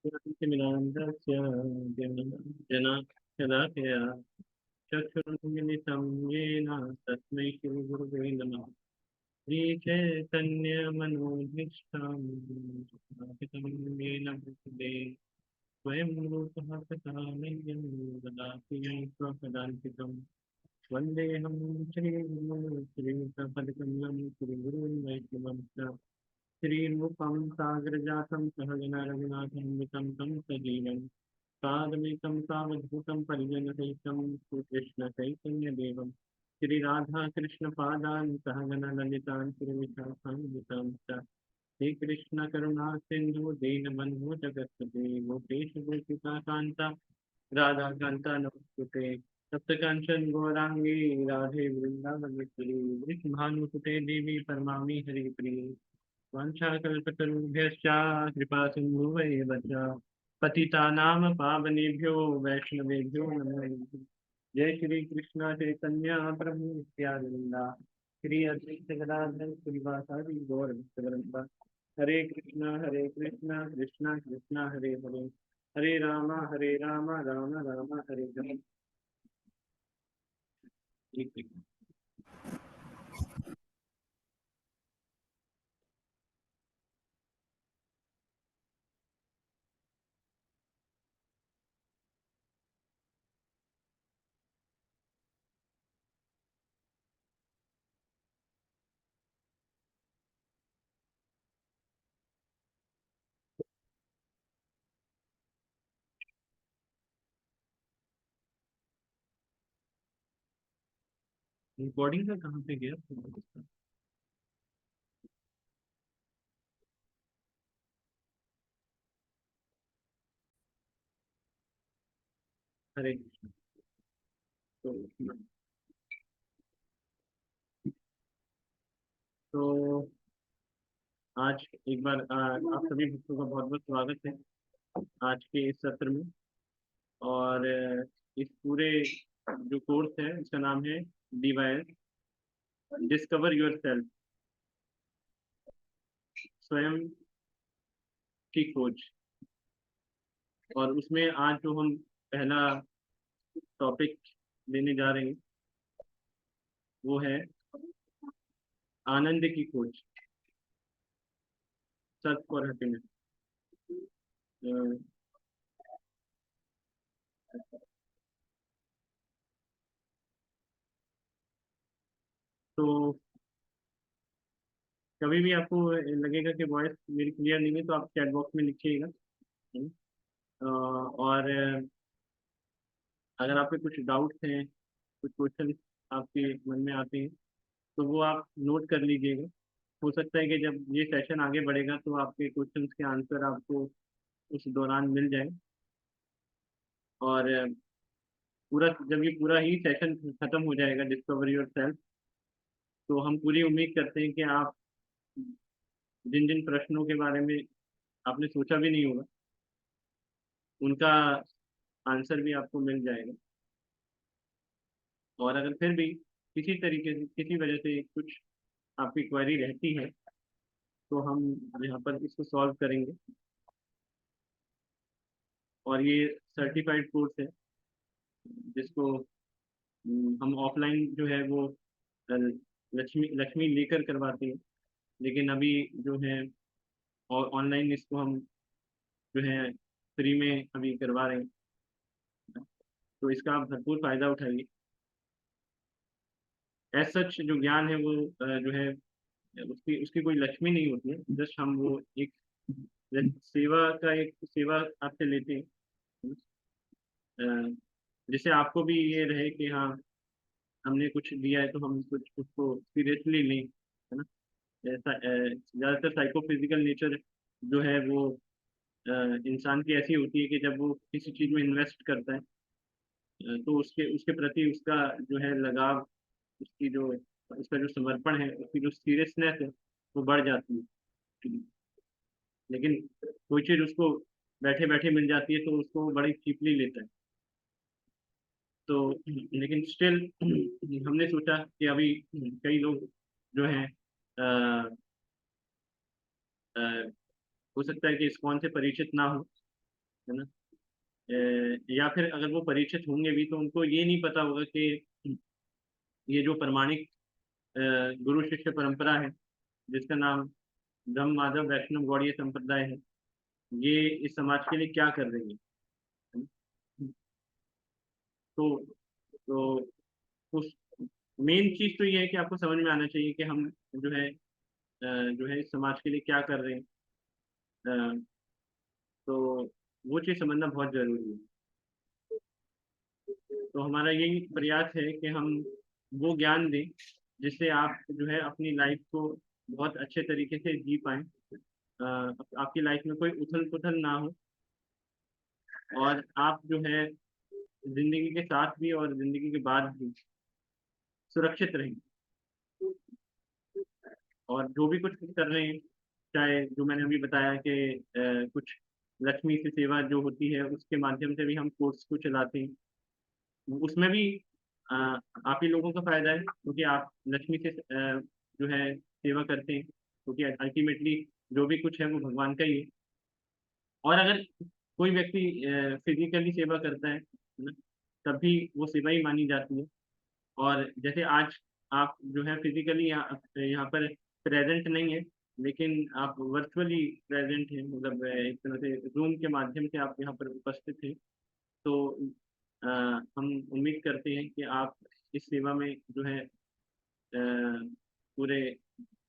ज्ञानतिमिरान्धस्य जनाशलाकया चक्षुरुन्मिलितं येन तस्मै श्रीगुरुवे नमः। श्रीचैतन्यमनोभीष्टां स्थापितं येन भूतले स्वयं रूपः प्रकामय्यं ददाति यं स्वपदान्तिकम्। वन्देऽहं श्रीगुरुं श्रीयुतपदकमलं श्रीगुरुं वैष्णवं च श्रीरूपं सागरजातं सहगण रघुनाथान्वितं तं सजीवं सादमितं सावधूतं परिजनसहितं श्रीकृष्णचैतन्यदेवं श्रीराधाकृष्णपादान् सहगण ललितान् श्रीविशाखान्वितां च श्रीकृष्णकरुणासिन्धु दीनबन्धु जगत्पते गोपेश गोपिकान्ता राधाकान्ता नमस्ते। सप्तकाञ्चन गौरांगी राधे वृन्दावनेश्वरी वृषभानुसुते देवी परमामि हरिप्रिये वाञ्छाकल्पतरुभ्यश्च कृपा सिन्धुवैव च पतितानां पावनेभ्यो वैष्णवेभ्यो नमो नमः। जय श्री कृष्ण चैतन्य प्रभु नित्यानंदा श्री अद्वैत गदाधर श्रीवासादि गौर भक्तवृंदा। हरे कृष्ण कृष्ण कृष्ण हरे हरे हरे राम राम राम हरे हरे। रिकॉर्डिंग का कहाँ पे गया? हरे कृष्ण। तो आज एक बार आप सभी भक्तों का बहुत बहुत स्वागत है आज के इस सत्र में। और इस पूरे जो कोर्स है इसका नाम है डीवाइस डिस्कवर योर सेल्फ, स्वयं की खोज। और उसमें आज जो हम पहला टॉपिक लेने जा रहे हैं वो है आनंद की खोज, सर्च फॉर हैप्पीनेस। तो कभी भी आपको लगेगा कि वॉइस मेरी क्लियर नहीं है तो आप चैट बॉक्स में लिखिएगा। है ना? और अगर आपके कुछ डाउट्स हैं, कुछ क्वेश्चन आपके मन में आते हैं तो वो आप नोट कर लीजिएगा। हो सकता है कि जब ये सेशन आगे बढ़ेगा तो आपके क्वेश्चंस के आंसर आपको उस दौरान मिल जाए। और पूरा जब ये पूरा ही सेशन खत्म हो जाएगा डिस्कवर योर सेल्फ, तो हम पूरी उम्मीद करते हैं कि आप जिन जिन प्रश्नों के बारे में आपने सोचा भी नहीं होगा उनका आंसर भी आपको मिल जाएगा। और अगर फिर भी किसी तरीके से किसी वजह से कुछ आपकी क्वेरी रहती है तो हम यहाँ पर इसको सॉल्व करेंगे। और ये सर्टिफाइड कोर्स है जिसको हम ऑफलाइन जो है वो अ, लक्ष्मी लक्ष्मी लेकर करवाते हैं, लेकिन अभी जो है और ऑनलाइन इसको हम जो है फ्री में अभी करवा रहे हैं। तो इसका आप भरपूर फायदा उठाइए। एज सच जो ज्ञान है वो जो है उसकी उसकी कोई लक्ष्मी नहीं होती है, जस्ट हम वो एक सेवा का एक सेवा आपसे लेते हैं। अ, जिससे आपको भी ये रहे कि हाँ हमने कुछ दिया है तो हम कुछ उसको सीरियसली लें, है ना। ऐसा ज़्यादातर साइकोफिजिकल नेचर जो है वो इंसान की ऐसी होती है कि जब वो किसी चीज़ में इन्वेस्ट करता है तो उसके उसके प्रति उसका जो है लगाव, उसकी जो उसका जो समर्पण है, उसकी जो सीरियसनेस है वो बढ़ जाती है। लेकिन कोई चीज़ उसको बैठे बैठे मिल जाती है तो उसको वो बड़ी चीपली लेता है। तो लेकिन स्टिल हमने सोचा कि अभी कई लोग जो हैं अ, अ, हो सकता है कि इस्कॉन से परिचित ना हो, है ना। या फिर अगर वो परिचित होंगे भी तो उनको ये नहीं पता होगा कि ये जो प्रमाणिक अ, गुरु शिष्य परंपरा है, जिसका नाम ब्रह्म माधव वैष्णव गौड़ीय संप्रदाय है, ये इस समाज के लिए क्या कर रही है। तो तो उस मेन चीज तो ये है कि आपको समझ में आना चाहिए कि हम जो है इस समाज के लिए क्या कर रहे हैं। अ, तो वो चीज समझना बहुत जरूरी है। तो हमारा यही प्रयास है कि हम वो ज्ञान दें जिससे आप जो है अपनी लाइफ को बहुत अच्छे तरीके से जी पाएं। आपकी लाइफ में कोई उथल पुथल ना हो, और आप जो है जिंदगी के साथ भी और जिंदगी के बाद भी सुरक्षित रहें। और जो भी कुछ कर रहे हैं, चाहे जो मैंने अभी बताया कि कुछ लक्ष्मी से सेवा जो होती है उसके माध्यम से भी हम कोर्स को चलाते हैं, उसमें भी आप ही लोगों का फायदा है, क्योंकि आप लक्ष्मी से जो है सेवा करते हैं, क्योंकि अल्टीमेटली जो भी कुछ है वो भगवान का ही है। और अगर कोई व्यक्ति फिजिकली सेवा करता है ना, तब भी वो सेवा ही मानी जाती है। और जैसे आज आप जो है फिजिकली यहाँ पर प्रेजेंट नहीं है, लेकिन आप वर्चुअली प्रेजेंट हैं, मतलब एक तरह से जूम के माध्यम से आप यहाँ पर उपस्थित हैं। तो हम उम्मीद करते हैं कि आप इस सेवा में जो है पूरे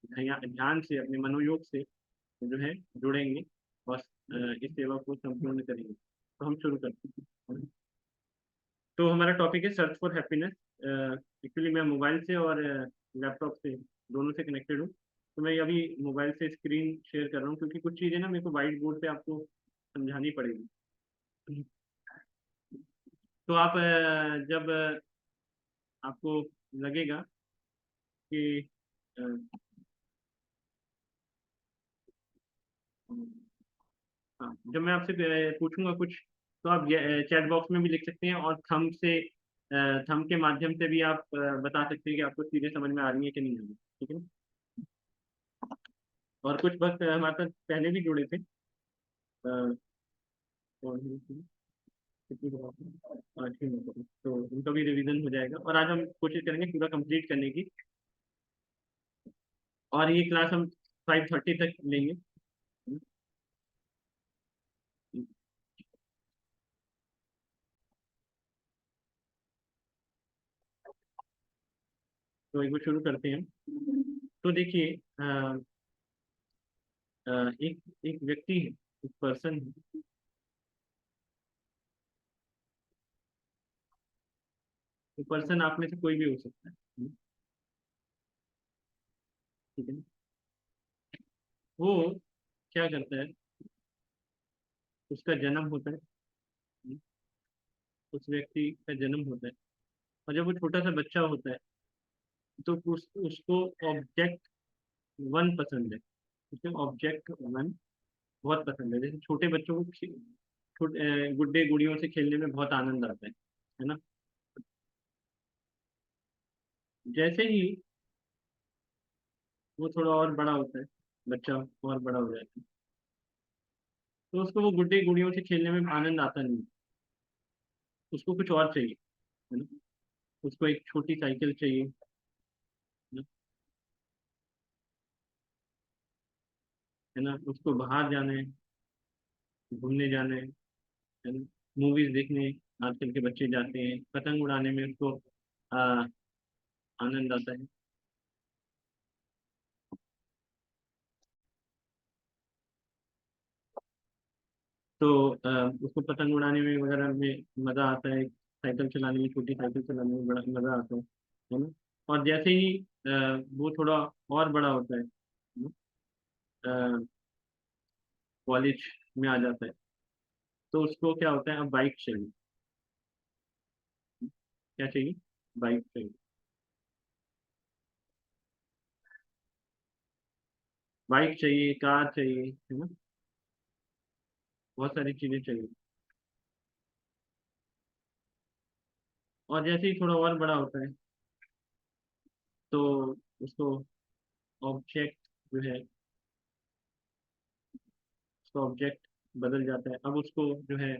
ध्यान से अपने मनोयोग से जो है जुड़ेंगे, और इस सेवा को संपूर्ण करेंगे। तो हम शुरू करते हैं। तो हमारा टॉपिक है सर्च फॉर हैप्पीनेस। एक्चुअली मैं मोबाइल से और लैपटॉप से दोनों से कनेक्टेड हूँ। तो मैं अभी मोबाइल से स्क्रीन शेयर कर रहा हूँ, क्योंकि कुछ चीज़ें ना मेरे को वाइट बोर्ड पे आपको समझानी पड़ेगी। तो आप जब आपको लगेगा कि अ, हाँ, जब मैं आपसे पूछूंगा कुछ, तो आप चैट बॉक्स में भी लिख सकते हैं, और थंब के माध्यम से भी आप बता सकते हैं कि आपको चीज़ें समझ में आ रही है कि नहीं आ रही, ठीक है ना। और कुछ बस हमारे साथ पहले भी जुड़े थे। अ, कौन है इसमें? कितनी बार आपने? ठीक है, तो उनका भी रिवीजन हो जाएगा, और आज हम कोशिश करेंगे पूरा कंप्लीट करने की। और ये क्लास हम 5:30 तक लेंगे। तो एक बार शुरू करते हैं। तो देखिए, एक एक व्यक्ति है, एक पर्सन है। तो पर्सन आप में से कोई भी हो सकता है, ठीक है ना। वो क्या करता है, उसका जन्म होता है, उस व्यक्ति का जन्म होता है, और जब वो छोटा सा बच्चा होता है, तो उसको ऑब्जेक्ट वन पसंद है। उसे ऑब्जेक्ट वन बहुत पसंद है। जैसे छोटे बच्चों को गुड्डे गुड़ियों से खेलने में बहुत आनंद आता है ना। जैसे ही वो थोड़ा और बड़ा होता है, बच्चा और बड़ा हो जाता है, तो उसको वो गुड्डे गुड़ियों से खेलने में आनंद आता नहीं। उसको कुछ और चाहिए, है ना। उसको एक छोटी साइकिल चाहिए, है ना। उसको बाहर जाना है, घूमने जाना है ना। मूवीज देखने आजकल के बच्चे जाते हैं, पतंग उड़ाने में उसको आ, आनंद आता है। तो उसको पतंग उड़ाने में वगैरह में मज़ा आता है, साइकिल चलाने में, छोटी साइकिल चलाने में बड़ा मज़ा आता है ना। और जैसे ही वो थोड़ा और बड़ा होता है, कॉलेज में आ जाता है, तो उसको क्या होता है, अब बाइक चाहिए। क्या चाहिए? बाइक चाहिए। बाइक चाहिए, कार चाहिए, है ना। बहुत सारी चीज़ें चाहिए। और जैसे ही थोड़ा और बड़ा होता है, तो उसको ऑब्जेक्ट जो है, उसको ऑब्जेक्ट बदल जाता है। अब उसको जो है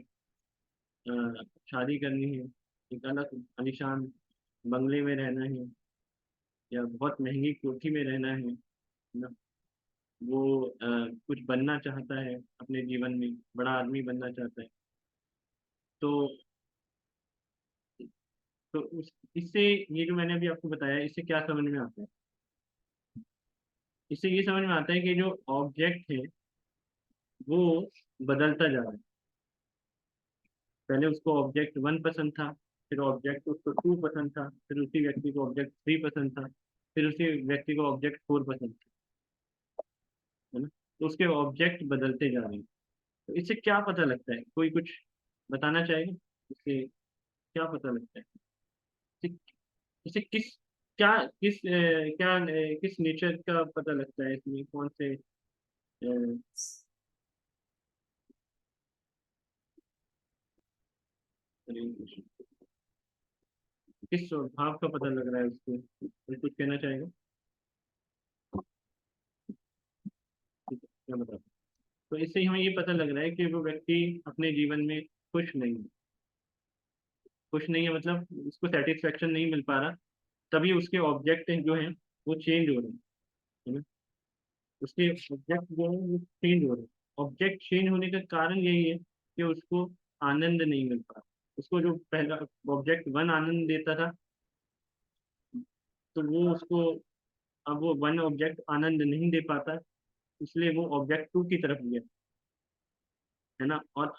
शादी करनी है, एक अलग आलीशान बंगले में रहना है, या बहुत महंगी कोठी में रहना है ना। वो कुछ बनना चाहता है अपने जीवन में, बड़ा आदमी बनना चाहता है। तो इससे, ये जो मैंने अभी आपको बताया, इससे क्या समझ में आता है? इससे ये समझ में आता है कि जो ऑब्जेक्ट है वो बदलता जा रहा है। पहले उसको ऑब्जेक्ट वन पसंद था, फिर ऑब्जेक्ट उसको टू पसंद था, फिर उसी व्यक्ति को ऑब्जेक्ट थ्री पसंद था, फिर उसी व्यक्ति को ऑब्जेक्ट फोर पसंद था, है ना। तो उसके ऑब्जेक्ट बदलते जा रहे हैं। तो इससे क्या पता लगता है, कोई कुछ बताना चाहेगा? इससे क्या पता लगता है? इससे इससे क्या किस क्या किस नेचर का पता लगता है, इसमें कौन से किस स्वभाव का पता लग रहा है उसको, कोई कुछ कहना चाहेगा? ठीक है, क्या बता। तो इससे हमें ये पता लग रहा है कि वो व्यक्ति अपने जीवन में खुश नहीं है। खुश नहीं है मतलब उसको सेटिस्फेक्शन नहीं मिल पा रहा, तभी उसके ऑब्जेक्ट जो हैं वो चेंज हो रहे हैं, है ना। उसके ऑब्जेक्ट जो है वो चेंज हो रहे हैं। ऑब्जेक्ट चेंज होने का कारण यही है कि उसको आनंद नहीं मिल पा रहा। उसको जो पहला ऑब्जेक्ट वन आनंद देता था, तो वो उसको, अब वो वन ऑब्जेक्ट आनंद नहीं दे पाता, इसलिए वो ऑब्जेक्ट टू की तरफ गया, है ना। और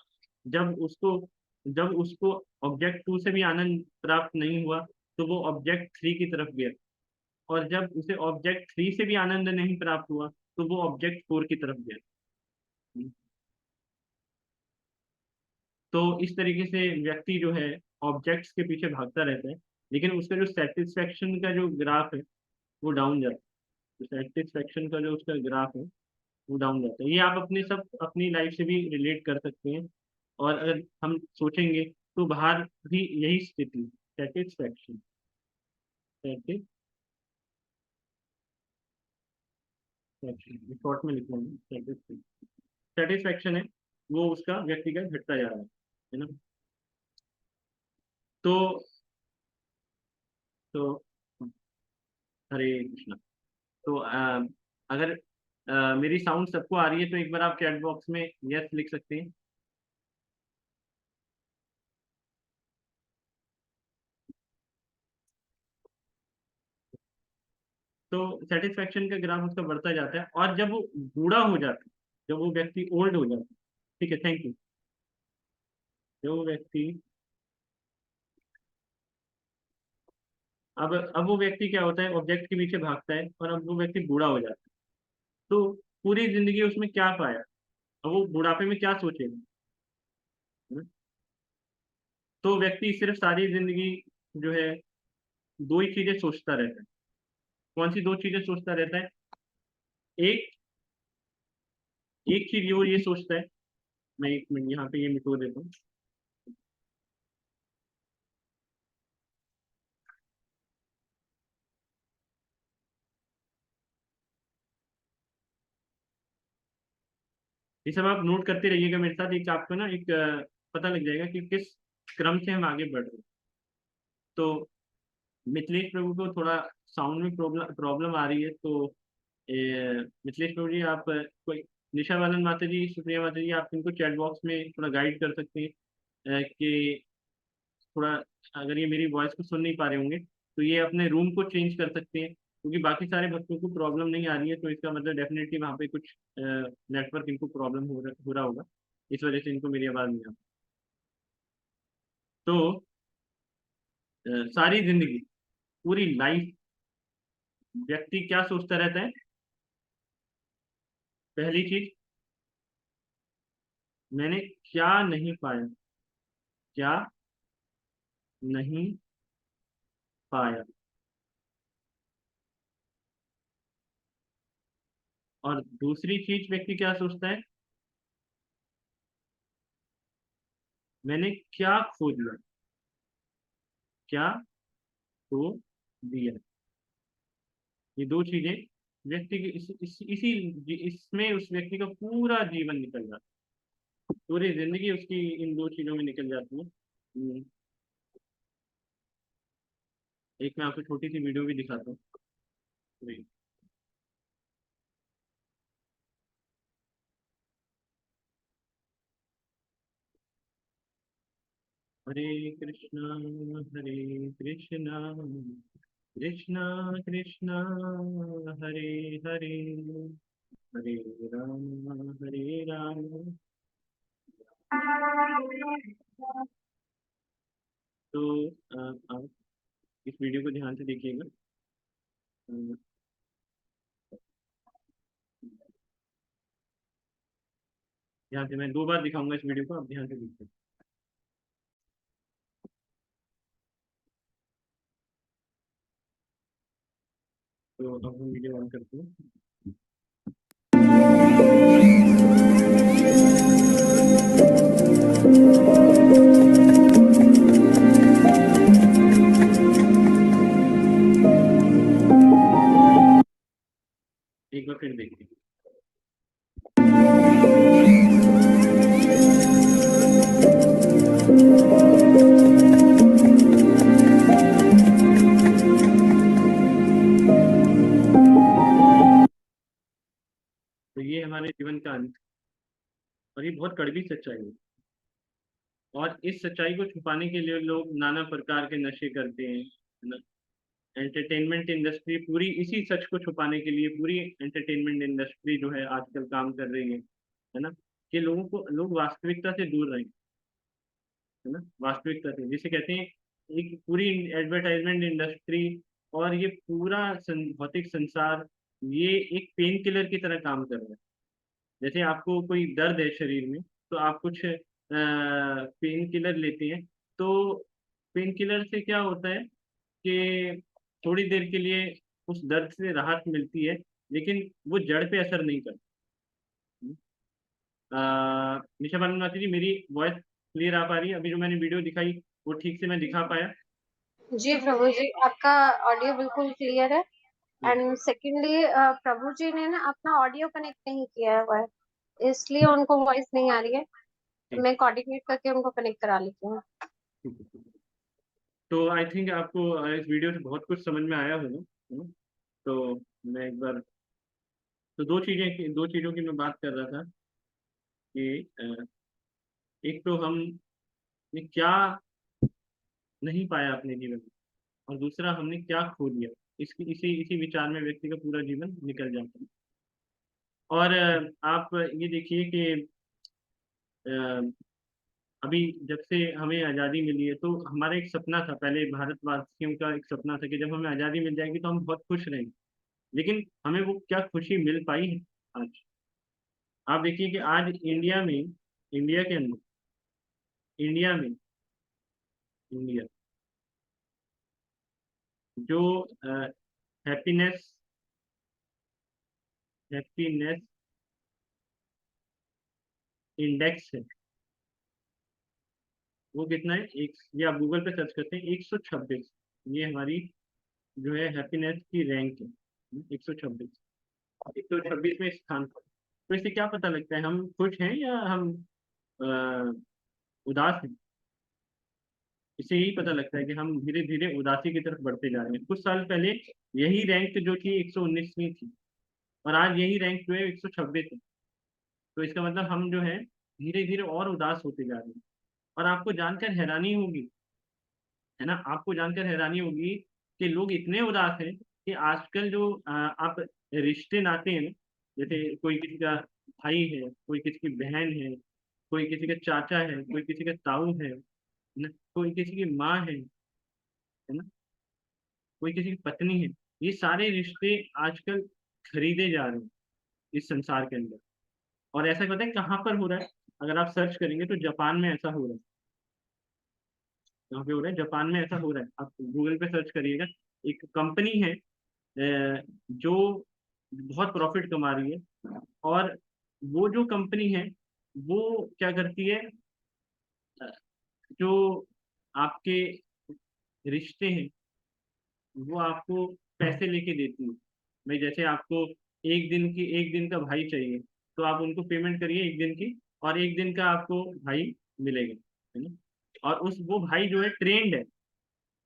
जब उसको जब उसको ऑब्जेक्ट टू से भी आनंद प्राप्त नहीं हुआ, तो वो ऑब्जेक्ट थ्री की तरफ गया। और जब उसे ऑब्जेक्ट थ्री से भी आनंद नहीं प्राप्त हुआ, तो वो ऑब्जेक्ट फोर की तरफ गया। तो इस तरीके से व्यक्ति जो है ऑब्जेक्ट्स के पीछे भागता रहता है, लेकिन उसका जो सेटिस्फेक्शन का जो ग्राफ है वो डाउन जाता है। जो सेटिस्फेक्शन का जो उसका ग्राफ है वो डाउन जाता है। ये आप अपनी लाइफ से भी रिलेट कर सकते हैं। और अगर हम सोचेंगे तो बाहर भी यही स्थिति, सेटिस्फेक्शन, सेटिस्फेक्शन शॉर्ट में लिखना है, सेटिस्फेक्शन, सेटिस्फेक्शन है वो उसका व्यक्ति का घटता जा रहा है ना। तो तो हरे कृष्णा। तो अगर मेरी साउंड सबको आ रही है तो एक बार आप चैट बॉक्स में यस लिख सकते हैं। तो सेटिस्फेक्शन का ग्राफ उसका बढ़ता जाता है, और जब वो बूढ़ा हो जाता है, जब वो व्यक्ति ओल्ड हो जाता है, ठीक है, थैंक यू। जब वो व्यक्ति, अब वो व्यक्ति क्या होता है, ऑब्जेक्ट के पीछे भागता है, और अब वो व्यक्ति बूढ़ा हो जाता है। तो पूरी जिंदगी उसमें क्या पाया? अब वो बुढ़ापे में क्या सोचेगा, है ना? तो व्यक्ति सिर्फ सारी जिंदगी जो है दो ही चीजें सोचता रहता है। कौन सी दो चीजें सोचता रहता है? एक एक चीज वो ये सोचता है, मैं एक मिनट यहाँ पे ये मिटो देता हूँ। ये सब आप नोट करते रहिएगा मेरे साथ, एक आपको ना एक पता लग जाएगा कि किस क्रम से हम आगे बढ़ रहे हैं। तो मिथिलेश प्रभु को थोड़ा साउंड में प्रॉब्लम प्रॉब्लम आ रही है, तो मिथिलेश प्रभु जी, आप कोई, निशा बालन माता जी, सुप्रिया माता जी, आप इनको चैट बॉक्स में थोड़ा गाइड कर सकते हैं कि थोड़ा, अगर ये मेरी वॉइस को सुन नहीं पा रहे होंगे तो ये अपने रूम को चेंज कर सकते हैं, क्योंकि बाकी सारे बच्चों को प्रॉब्लम नहीं आ रही है, तो इसका मतलब डेफिनेटली वहाँ पे कुछ नेटवर्क इनको प्रॉब्लम हो रहा होगा, इस वजह से इनको मेरी आवाज़ नहीं आ। तो सारी जिंदगी, पूरी लाइफ, व्यक्ति क्या सोचता रहता है? पहली चीज, मैंने क्या नहीं पाया, क्या नहीं पाया। और दूसरी चीज व्यक्ति क्या सोचता है? मैंने क्या खो दिया, क्या खो दिया। ये दो चीजें व्यक्ति की इसमें उस व्यक्ति का पूरा जीवन निकल जाता पूरी जिंदगी उसकी इन दो चीजों में निकल जाती है। एक मैं आपको छोटी सी वीडियो भी दिखाता हूँ। जी। हरे कृष्णा हरे कृष्णा कृष्णा कृष्णा हरे हरे हरे हरे राम। तो आप इस वीडियो को ध्यान से देखिएगा। अ, ध्यान से, मैं 2 बार दिखाऊंगा इस वीडियो को, आप ध्यान से देखिए। तो अब हम वीडियो ऑन करते हैं। एक बार फिर देखिए। तो ये हमारे जीवन का अंत, और ये बहुत कड़वी सच्चाई है। और इस सच्चाई को छुपाने के लिए लोग नाना प्रकार के नशे करते हैं, है ना। एंटरटेनमेंट इंडस्ट्री पूरी इसी सच को छुपाने के लिए, पूरी एंटरटेनमेंट इंडस्ट्री जो है आजकल काम कर रही है ना। कि लोग वास्तविकता से दूर रहें, है ना। वास्तविकता से जिसे कहते हैं, एक पूरी एडवर्टाइजमेंट इंडस्ट्री और ये पूरा भौतिक संसार, ये एक पेन किलर की तरह काम कर रहा है। जैसे आपको कोई दर्द है शरीर में, तो आप कुछ पेन किलर लेते हैं। तो पेन किलर से क्या होता है कि थोड़ी देर के लिए उस दर्द से राहत मिलती है, लेकिन वो जड़ पे असर नहीं करता। निशा बानुनाथी जी, मेरी वॉइस क्लियर आ पा रही है? अभी जो मैंने वीडियो दिखाई वो ठीक से मैं दिखा पाया? जी प्रभु जी, आपका ऑडियो बिल्कुल क्लियर है। जी। एंड सेकेंडली प्रभु जी ने ना अपना ऑडियो कनेक्ट नहीं किया हुआ है, इसलिए उनको वॉइस नहीं आ रही है। जी। मैं कोऑर्डिनेट करके उनको कनेक्ट करा लेती हूँ। ठीक है, ठीक है। तो आई थिंक आपको इस वीडियो से बहुत कुछ समझ में आया होगा, है ना। तो मैं एक बार, तो दो चीज़ों की मैं बात कर रहा था कि एक तो हमने क्या नहीं पाया अपने जीवन में, और दूसरा हमने क्या खो दिया। इसकी इसी इसी विचार में व्यक्ति का पूरा जीवन निकल जाता है। और आप ये देखिए कि अ, अभी जब से हमें आज़ादी मिली है, तो हमारा एक सपना था, पहले भारतवासियों का एक सपना था कि जब हमें आज़ादी मिल जाएगी तो हम बहुत खुश रहेंगे। लेकिन हमें वो क्या खुशी मिल पाई है आज? आप देखिए कि आज इंडिया के अंदर, इंडिया में इंडिया जो हैप्पीनेस हैप्पीनेस इंडेक्स है, वो कितना है? एक, ये आप गूगल पे सर्च करते हैं, 126। ये हमारी जो है हैप्पीनेस की रैंक है, 126। 126वें स्थान पर। तो इससे क्या पता लगता है, हम खुश हैं या हम अ, उदास हैं? इससे यही पता लगता है कि हम धीरे धीरे उदासी की तरफ बढ़ते जा रहे हैं। कुछ साल पहले यही रैंक जो थी 119वीं थी, और आज यही रैंक जो है 126 है। तो इसका मतलब हम जो है धीरे धीरे और उदास होते जा रहे हैं। और आपको जानकर हैरानी होगी, है ना, आपको जानकर हैरानी होगी कि लोग इतने उदास हैं कि आजकल जो आप रिश्ते नाते हैं ना, जैसे कोई किसी का भाई है, कोई किसी की बहन है, कोई किसी का चाचा है, कोई किसी का ताऊ है ना, कोई किसी की माँ है ना, कोई किसी की पत्नी है। ये सारे रिश्ते आजकल खरीदे जा रहे हैं इस संसार के अंदर। और ऐसा पता है कहाँ पर हो रहा है? अगर आप सर्च करेंगे तो जापान में ऐसा हो रहा है। कहाँ पे हो रहा है? जापान में ऐसा हो रहा है। आप गूगल पे सर्च करिएगा। एक कंपनी है जो बहुत प्रॉफिट कमा रही है, और वो जो कंपनी है वो क्या करती है, अ, जो आपके रिश्ते हैं वो आपको पैसे लेके देती है। भाई जैसे आपको एक दिन का भाई चाहिए, तो आप उनको पेमेंट करिए एक दिन की, और एक दिन का आपको भाई मिलेगा, है ना। और उस वो भाई जो है ट्रेंड है,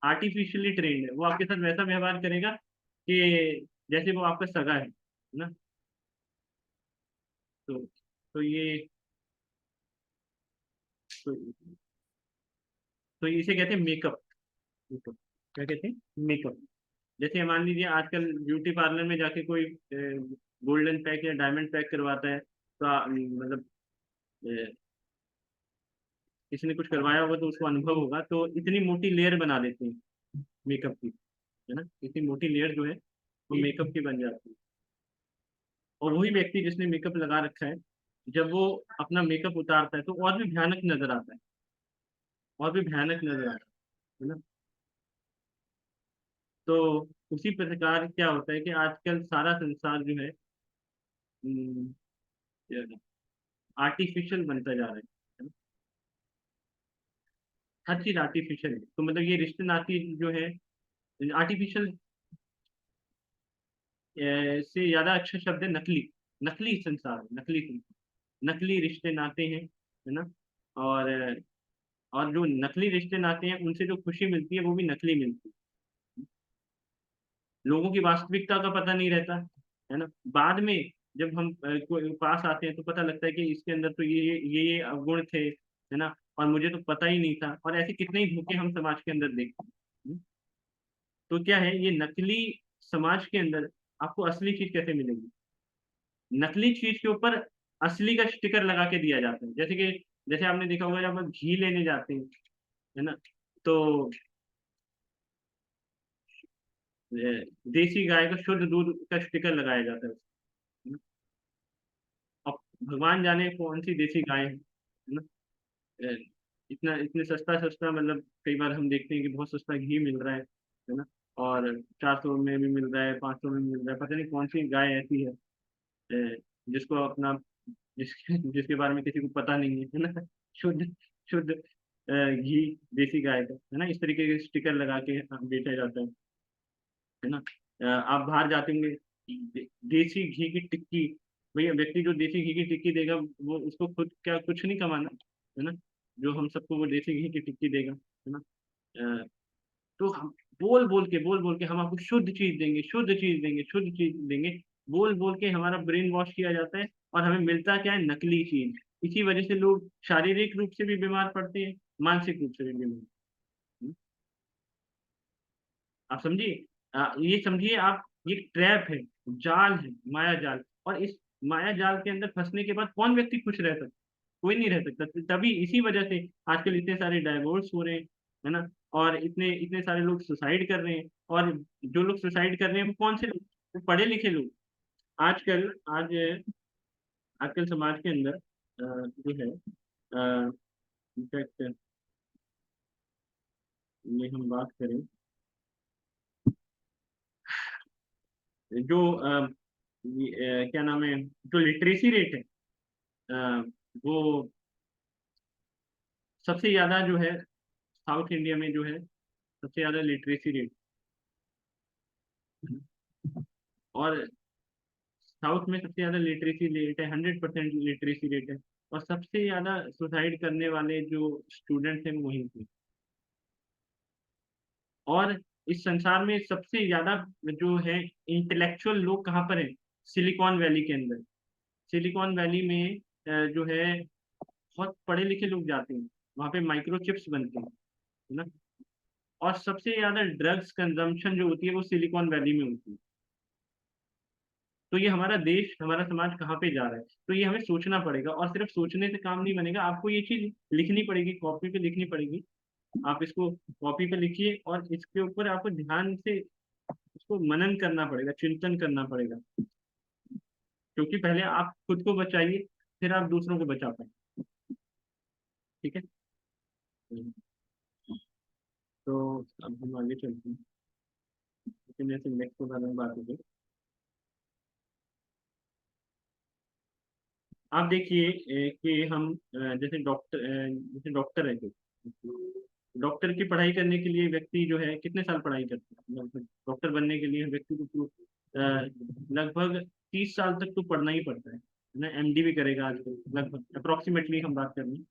आर्टिफिशियली ट्रेंड है, वो आपके साथ वैसा व्यवहार करेगा कि जैसे वो आपका सगा है ना। तो तो ये तो, तो इसे कहते हैं मेकअप। मेकअप क्या कहते हैं, मेकअप। जैसे मान लीजिए आजकल ब्यूटी पार्लर में जाके कोई गोल्डन पैक या डायमंड पैक करवाता है, तो मतलब अ, किसी ने कुछ करवाया होगा तो उसको अनुभव होगा, तो इतनी मोटी लेयर बना देते हैं मेकअप की, है ना। इतनी मोटी लेयर जो है वो मेकअप की बन जाती है। और वही व्यक्ति जिसने मेकअप लगा रखा है, जब वो अपना मेकअप उतारता है तो और भी भयानक नजर आता है, और भी भयानक नजर आता है ना। तो उसी प्रकार क्या होता है कि आजकल सारा संसार जो है आर्टिफिशियल बनता जा रहा है ना? हर चीज आर्टिफिशियल है, तो मतलब ये रिश्ते नाती जो है आर्टिफिशियल से ज्यादा अच्छा शब्द है नकली। नकली संसार, नकली संसार, नकली रिश्ते नाते हैं, है ना। और और जो नकली रिश्ते नाते हैं उनसे जो खुशी मिलती है वो भी नकली मिलती है। लोगों की वास्तविकता का पता नहीं रहता, है ना। बाद में जब हम कोई पास आते हैं तो पता लगता है कि इसके अंदर तो ये अवगुण थे, है ना, और मुझे तो पता ही नहीं था। और ऐसे कितने ही धोखे हम समाज के अंदर देखते हैं। तो क्या है, ये नकली समाज के अंदर आपको असली चीज कैसे मिलेगी। नकली चीज के ऊपर असली का स्टिकर लगा के दिया जाता है। जैसे कि जैसे आपने देखा होगा जब आप घी लेने जाते हैं, है ना, तो देसी गाय का शुद्ध दूध का स्टिकर लगाया जाता है, है ना? अब भगवान जाने कौन सी देसी गाय है ना। अ, इतना इतने सस्ता सस्ता, मतलब कई बार हम देखते हैं कि बहुत सस्ता घी मिल रहा है ना। और 400 में भी मिल रहा है, 500 में मिल रहा है, पता नहीं कौन सी गाय ऐसी है जिसको अपना जिसके जिसके बारे में किसी को पता नहीं है ना। शुद्ध शुद्ध घी देसी गाय का, है ना, इस तरीके के स्टिकर लगा के बेचा जाता है ना। आप बाहर जाते होंगे, देसी घी की टिक्की, भैया व्यक्ति जो देसी घी की टिक्की देगा वो उसको खुद क्या कुछ नहीं कमाना, है ना, जो हम सबको वो देसी घी की टिक्की देगा, है ना। अ, तो हम बोल बोल के हम आपको शुद्ध चीज देंगे, शुद्ध चीज देंगे, शुद्ध चीज देंगे, बोल बोल के हमारा ब्रेन वॉश किया जाता है। और हमें मिलता क्या है, नकली चीज। इसी वजह से लोग शारीरिक रूप से भी बीमार पड़ते हैं, मानसिक रूप से भी बीमार। आप समझिए, ये समझिए आप, ये ट्रैप है, जाल है, माया जाल। और इस माया जाल के अंदर फंसने के बाद कौन व्यक्ति खुश रह सकता, कोई नहीं रह सकता। तभी इसी वजह से आजकल इतने सारे डाइवोर्स हो रहे हैं, है ना। और इतने इतने सारे लोग सुसाइड कर रहे हैं। और जो लोग सुसाइड कर रहे हैं वो कौन से लोग, वो पढ़े लिखे लोग। आजकल आज आजकल समाज के अंदर जो है इनफैक्ट ये हम बात करें, जो क्या नाम है, जो लिटरेसी रेट है अ, वो सबसे ज्यादा जो है साउथ इंडिया में जो है सबसे ज्यादा लिटरेसी रेट। और साउथ में सबसे ज्यादा लिटरेसी रेट है, 100% लिटरेसी रेट है। और सबसे ज्यादा सुसाइड करने वाले जो स्टूडेंट्स हैं वो वहीं पे। और इस संसार में सबसे ज्यादा जो है इंटेलेक्चुअल लोग कहाँ पर हैं, सिलिकॉन वैली के अंदर। सिलिकॉन वैली में जो है बहुत पढ़े लिखे लोग जाते हैं, वहाँ पे माइक्रोचिप्स बनते हैं, है ना। और सबसे ज्यादा ड्रग्स कंजम्पशन जो होती है वो सिलिकॉन वैली में होती है। तो ये हमारा देश, हमारा समाज कहाँ पे जा रहा है, तो ये हमें सोचना पड़ेगा। और सिर्फ सोचने से काम नहीं बनेगा, आपको ये चीज लिखनी पड़ेगी, कॉपी पे लिखनी पड़ेगी। आप इसको कॉपी पे लिखिए और इसके ऊपर आपको ध्यान से इसको मनन करना पड़ेगा, चिंतन करना पड़ेगा। क्योंकि पहले आप खुद को बचाइए, फिर आप दूसरों को बचा पाए। ठीक है। तो अब हम आगे चलते हैं, लेकिन ऐसे नेक्स्ट के बारे में बात होगी। आप देखिए कि हम जैसे डॉक्टर है कोई, डॉक्टर की पढ़ाई करने के लिए व्यक्ति जो है कितने साल पढ़ाई करता है, लगभग डॉक्टर बनने के लिए व्यक्ति को लगभग 30 साल तक तो पढ़ना ही पड़ता है। है ना, एमडी भी करेगा आजकल, लगभग अप्रोक्सीमेटली हम बात कर रहे हैं,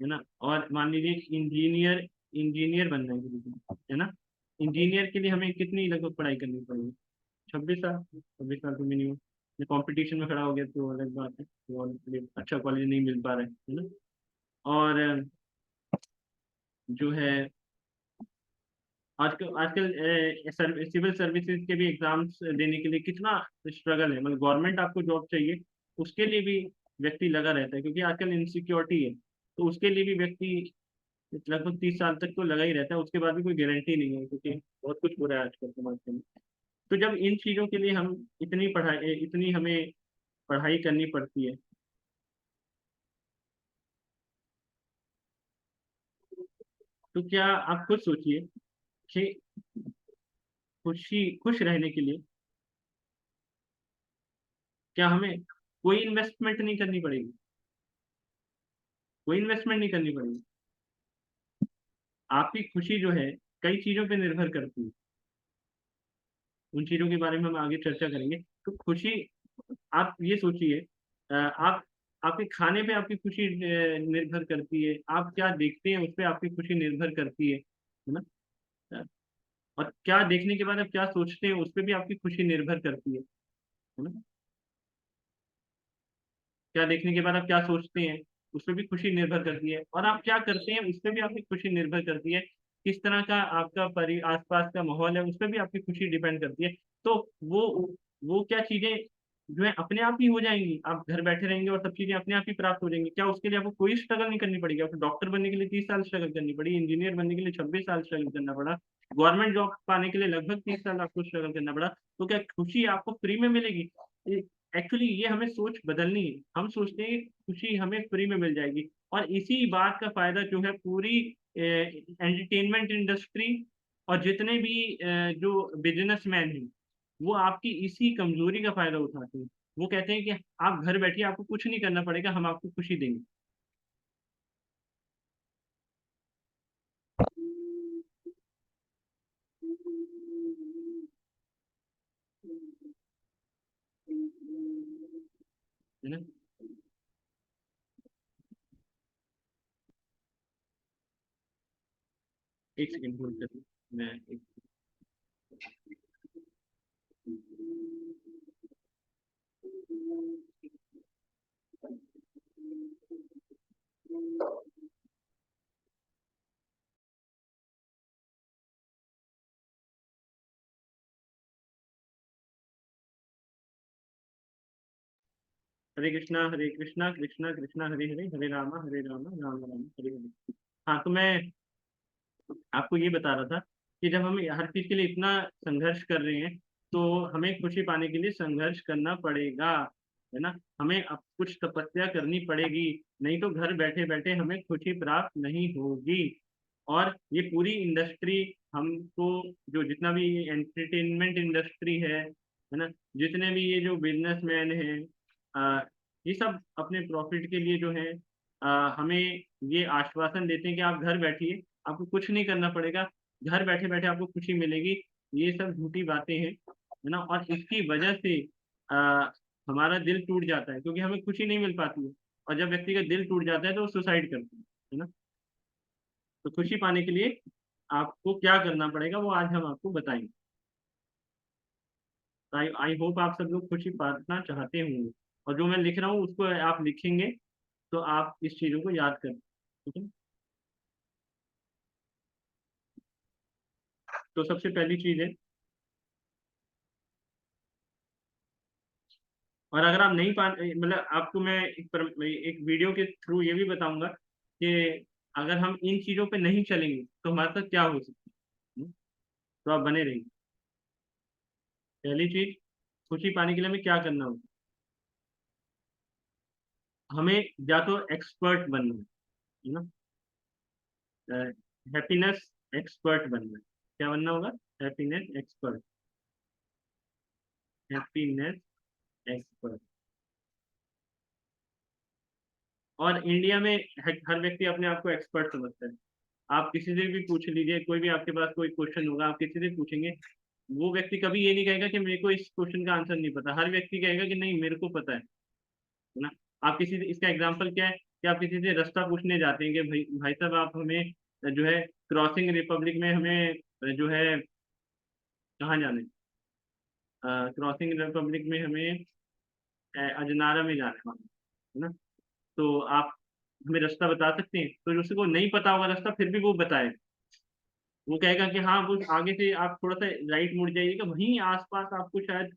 है ना। और मान लीजिए इंजीनियर, इंजीनियर बनना है किसी को, है ना, इंजीनियर के लिए हमें कितनी लगभग पढ़ाई करनी पड़ेगी? 26 साल, 26 साल तो मिनिमम। कंपटीशन में खड़ा हो गया तो अलग बात है, तो अच्छा कॉलेज नहीं मिल पा रहा है ना। और जो है आजकल आजकल सिविल सर्विसेज के भी एग्जाम्स देने के लिए कितना स्ट्रगल है, मतलब गवर्नमेंट आपको जॉब चाहिए उसके लिए भी व्यक्ति लगा रहता है, क्योंकि आजकल इनसिक्योरिटी है, तो उसके लिए भी व्यक्ति लगभग 30 साल तक तो लगा ही रहता है, उसके बाद भी कोई गारंटी नहीं है, क्योंकि बहुत कुछ हो रहा है आजकल समाज में। तो जब इन चीज़ों के लिए हम इतनी हमें पढ़ाई करनी पड़ती है, तो क्या आप खुद सोचिए कि खुश रहने के लिए क्या हमें कोई इन्वेस्टमेंट नहीं करनी पड़ेगी? कोई इन्वेस्टमेंट नहीं करनी पड़ेगी। आपकी खुशी जो है कई चीजों पे निर्भर करती है, उन चीजों के बारे में हम आगे चर्चा करेंगे। तो खुशी, आप ये सोचिए, आप आपके खाने पे आपकी खुशी निर्भर करती है, आप क्या देखते हैं उस पे आपकी खुशी निर्भर करती है ना। अ, और क्या देखने के बाद आप क्या सोचते हैं उस पे भी आपकी खुशी निर्भर करती है ना। क्या देखने के बाद आप क्या सोचते हैं उस पर भी खुशी निर्भर करती है, और आप क्या करते हैं उस पर भी आपकी खुशी निर्भर करती है। किस तरह का आपका आसपास का माहौल है उस पर भी आपकी खुशी डिपेंड करती है। तो वो वो क्या चीजें जो है अपने आप ही हो जाएंगी, आप घर बैठे रहेंगे और सब चीजें अपने आप ही प्राप्त हो जाएंगी। क्या उसके लिए आपको कोई स्ट्रगल नहीं करनी पड़ेगी? आपको डॉक्टर बनने के लिए 30 साल स्ट्रगल करनी पड़ी, इंजीनियर बनने के लिए 26 साल स्ट्रगल करना पड़ा, गवर्नमेंट जॉब पाने के लिए लगभग 30 साल आपको स्ट्रगल करना पड़ा, तो क्या खुशी आपको फ्री में मिलेगी? एक्चुअली ये हमें सोच बदलनी है। हम सोचते हैं खुशी हमें फ्री में मिल जाएगी, और इसी बात का फायदा जो है पूरी एंटरटेनमेंट इंडस्ट्री और जितने भी जो बिजनेसमैन हैं वो आपकी इसी कमजोरी का फायदा उठाते हैं। वो कहते हैं कि आप घर बैठिए, आपको कुछ नहीं करना पड़ेगा, हम आपको खुशी देंगे। है ना। एक सेकंड होल्ड करिए, मैं एक हरे कृष्णा कृष्णा कृष्णा हरे हरे, हरे राम राम राम हरे हरे। हाँ, तो मैं आपको ये बता रहा था कि जब हम हर चीज के लिए इतना संघर्ष कर रहे हैं, तो हमें खुशी पाने के लिए संघर्ष करना पड़ेगा, है ना। हमें अब कुछ तपस्या करनी पड़ेगी, नहीं तो घर बैठे बैठे हमें खुशी प्राप्त नहीं होगी। और ये पूरी इंडस्ट्री हमको, जो जितना भी एंटरटेनमेंट इंडस्ट्री है ना, जितने भी ये जो बिजनेसमैन हैं, ये सब अपने प्रॉफिट के लिए जो है हमें ये आश्वासन देते हैं कि आप घर बैठिए, आपको कुछ नहीं करना पड़ेगा, घर बैठे बैठे आपको खुशी मिलेगी। ये सब झूठी बातें हैं, है ना। और इसकी वजह से आ, हमारा दिल टूट जाता है, क्योंकि हमें खुशी नहीं मिल पाती है, और जब व्यक्ति का दिल टूट जाता है तो वो सुसाइड करता है ना। तो खुशी पाने के लिए आपको क्या करना पड़ेगा वो आज हम आपको बताएंगे। आई आई होप आप सब लोग खुशी पाना चाहते होंगे, और जो मैं लिख रहा हूँ उसको आप लिखेंगे, तो आप इस चीजों को याद करें, ठीक है। तो सबसे पहली चीज है, और अगर आप नहीं पा मतलब आपको मैं एक वीडियो के थ्रू ये भी बताऊंगा कि अगर हम इन चीजों पे नहीं चलेंगे तो हमारे साथ क्या हो सकता है। तो आप बने रहिए। पहली चीज, खुशी पाने के लिए हमें क्या करना होगा? हमें या तो एक्सपर्ट बनना है ना, हैप्पीनेस एक्सपर्ट बनना है। क्या बनना होगा? Happiness expert, happiness expert. और इंडिया में हर व्यक्ति अपने आप को एक्सपर्ट समझता है। आप किसी से भी पूछ लीजिए, कोई भी आपके पास कोई क्वेश्चन होगा आप किसी से पूछेंगे, वो व्यक्ति कभी ये नहीं कहेगा कि मेरे को इस क्वेश्चन का आंसर नहीं पता, हर व्यक्ति कहेगा कि नहीं मेरे को पता है ना। आप किसी से, इसका एग्जाम्पल क्या है कि आप किसी से रास्ता पूछने जाते हैं कि भाई भाई साहब आप हमें जो है क्रॉसिंग रिपब्लिक में हमें जो है कहाँ जाना है, क्रॉसिंग रिपब्लिक में हमें अजनारा में जाना है ना। तो आप हमें रास्ता बता सकते हैं, तो उसको नहीं पता होगा रास्ता फिर भी वो बताए, वो कहेगा कि हाँ वो आगे से आप थोड़ा सा राइट मुड़ जाइएगा, वहीं आसपास आपको शायद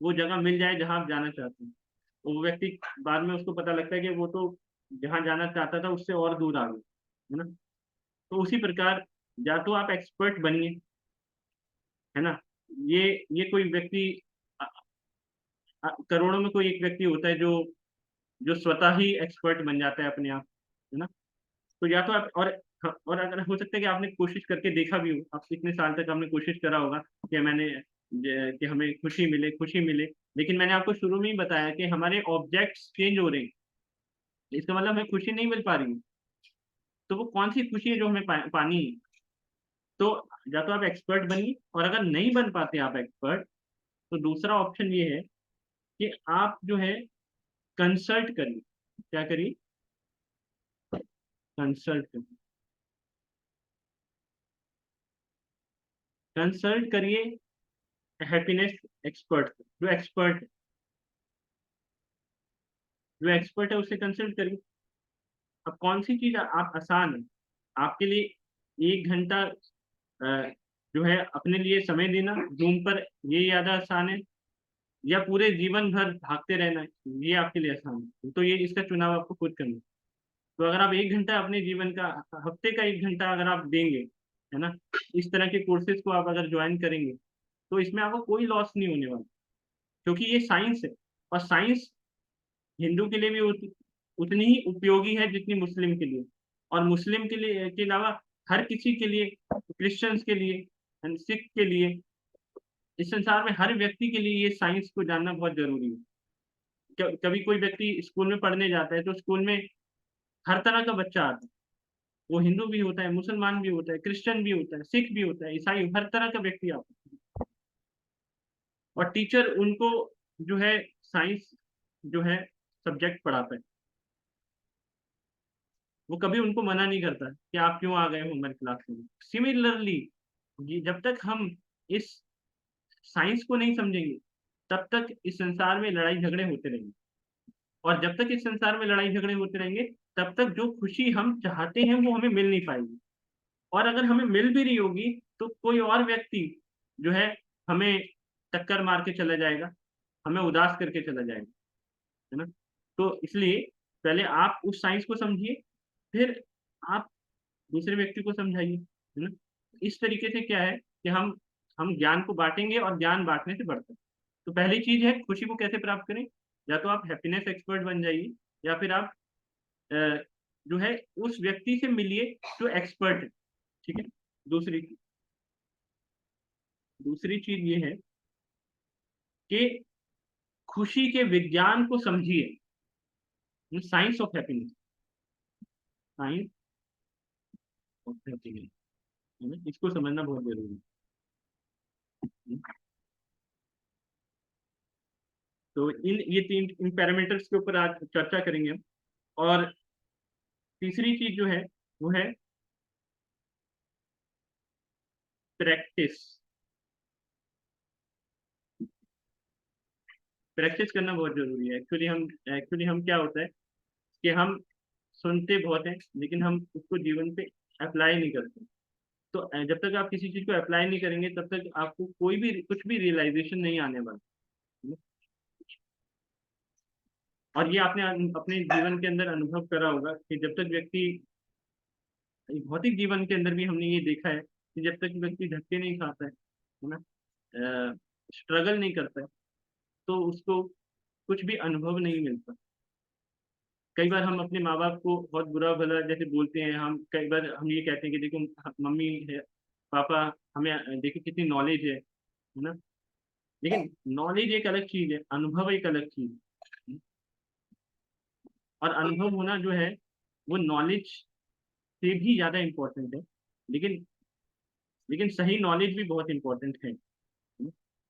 वो जगह मिल जाए जहाँ आप जाना चाहते हैं। तो वो व्यक्ति बाद में उसको पता लगता है कि वो तो जहाँ जाना चाहता था उससे और दूर आ गया, है ना। तो उसी प्रकार या तो आप एक्सपर्ट बनिए, है ना। ये ये कोई व्यक्ति करोड़ों में कोई एक व्यक्ति होता है जो जो स्वतः ही एक्सपर्ट बन जाता है अपने आप, है ना। तो या तो आप और अगर हो सकता है कि आपने कोशिश करके देखा भी हो, आप इतने साल तक आपने कोशिश करा होगा कि कि हमें खुशी मिले, लेकिन मैंने आपको शुरू में ही बताया कि हमारे ऑब्जेक्ट्स चेंज हो रहे हैं, इसका मतलब हमें खुशी नहीं मिल पा रही है। तो वो कौन सी खुशी है जो हमें पानी है। तो या तो आप एक्सपर्ट बनिए, और अगर नहीं बन पाते आप एक्सपर्ट, तो दूसरा ऑप्शन ये है कि आप जो है कंसल्ट करिए। क्या करिए? कंसल्ट करिए। कंसल्ट करिए हैप्पीनेस एक्सपर्ट, जो एक्सपर्ट है उससे कंसल्ट करिए। अब कौन सी चीज आप आसान है आपके लिए, 1 घंटा जो है अपने लिए समय देना जूम पर, ये ज्यादा आसान है, या पूरे जीवन भर भागते रहना ये आपके लिए आसान है? तो ये इसका चुनाव आपको खुद करना है। तो अगर आप 1 घंटा अपने जीवन का, हफ्ते का 1 घंटा अगर आप देंगे, है ना, इस तरह के कोर्सेज को आप अगर ज्वाइन करेंगे, तो इसमें आपको कोई लॉस नहीं होने वाला, क्योंकि ये साइंस है। और साइंस हिंदू के लिए भी उतनी ही उपयोगी है जितनी मुस्लिम के लिए, और मुस्लिम के लिए के अलावा हर किसी के लिए, क्रिश्चियंस के लिए and सिख के लिए, इस संसार में हर व्यक्ति के लिए ये साइंस को जानना बहुत जरूरी है। कभी कोई व्यक्ति स्कूल में पढ़ने जाता है तो स्कूल में हर तरह का बच्चा आता है, वो हिंदू भी होता है, मुसलमान भी होता है, क्रिश्चियन भी होता है, सिख भी होता है, ईसाई, हर तरह का व्यक्ति आता है। और टीचर उनको जो है साइंस जो है सब्जेक्ट पढ़ाता है, वो कभी उनको मना नहीं करता कि आप क्यों आ गए हो हमारी क्लास में। सिमिलरली जब तक हम इस साइंस को नहीं समझेंगे, तब तक इस संसार में लड़ाई झगड़े होते रहेंगे, और जब तक इस संसार में लड़ाई झगड़े होते रहेंगे, तब तक जो खुशी हम चाहते हैं वो हमें मिल नहीं पाएगी। और अगर हमें मिल भी रही होगी, तो कोई और व्यक्ति जो है हमें टक्कर मार के चला जाएगा, हमें उदास करके चला जाएगा, है ना। तो इसलिए पहले आप उस साइंस को समझिए, फिर आप दूसरे व्यक्ति को समझाइए, है ना। इस तरीके से क्या है कि हम ज्ञान को बांटेंगे, और ज्ञान बांटने से बढ़ता है। तो पहली चीज है खुशी को कैसे प्राप्त करें, या तो आप हैप्पीनेस एक्सपर्ट बन जाइए, या फिर आप अ, जो है उस व्यक्ति से मिलिए जो एक्सपर्ट है। ठीक है। दूसरी दूसरी चीज ये है कि खुशी के विज्ञान को समझिए, science of happiness, science of happiness, है ना, इसको समझना बहुत जरूरी है। तो ये तीन इन पैरामीटर्स के ऊपर आज चर्चा करेंगे हम। और तीसरी चीज जो है वो है प्रैक्टिस। प्रैक्टिस करना बहुत जरूरी है। एक्चुअली हम क्या होता है कि हम सुनते बहुत हैं, लेकिन हम उसको जीवन पे अप्लाई नहीं करते। तो जब तक आप किसी चीज को अप्लाई नहीं करेंगे, तब तक आपको कोई भी कुछ भी रियलाइजेशन नहीं आने वाला। और ये आपने अपने जीवन के अंदर अनुभव करा होगा कि जब तक व्यक्ति, भौतिक जीवन के अंदर भी हमने ये देखा है कि जब तक व्यक्ति धक्के नहीं खाता है ना, स्ट्रगल नहीं करता है, तो उसको कुछ भी अनुभव नहीं मिलता। कई बार हम अपने माँ बाप को बहुत बुरा भला जैसे बोलते हैं, हम कई बार हम ये कहते हैं कि देखो मम्मी है, पापा, हमें देखो कितनी नॉलेज है ना। लेकिन नॉलेज एक अलग चीज है, अनुभव एक अलग चीज है। और अनुभव होना जो है वो नॉलेज से भी ज्यादा इम्पोर्टेंट है। लेकिन लेकिन सही नॉलेज भी बहुत इम्पोर्टेंट है।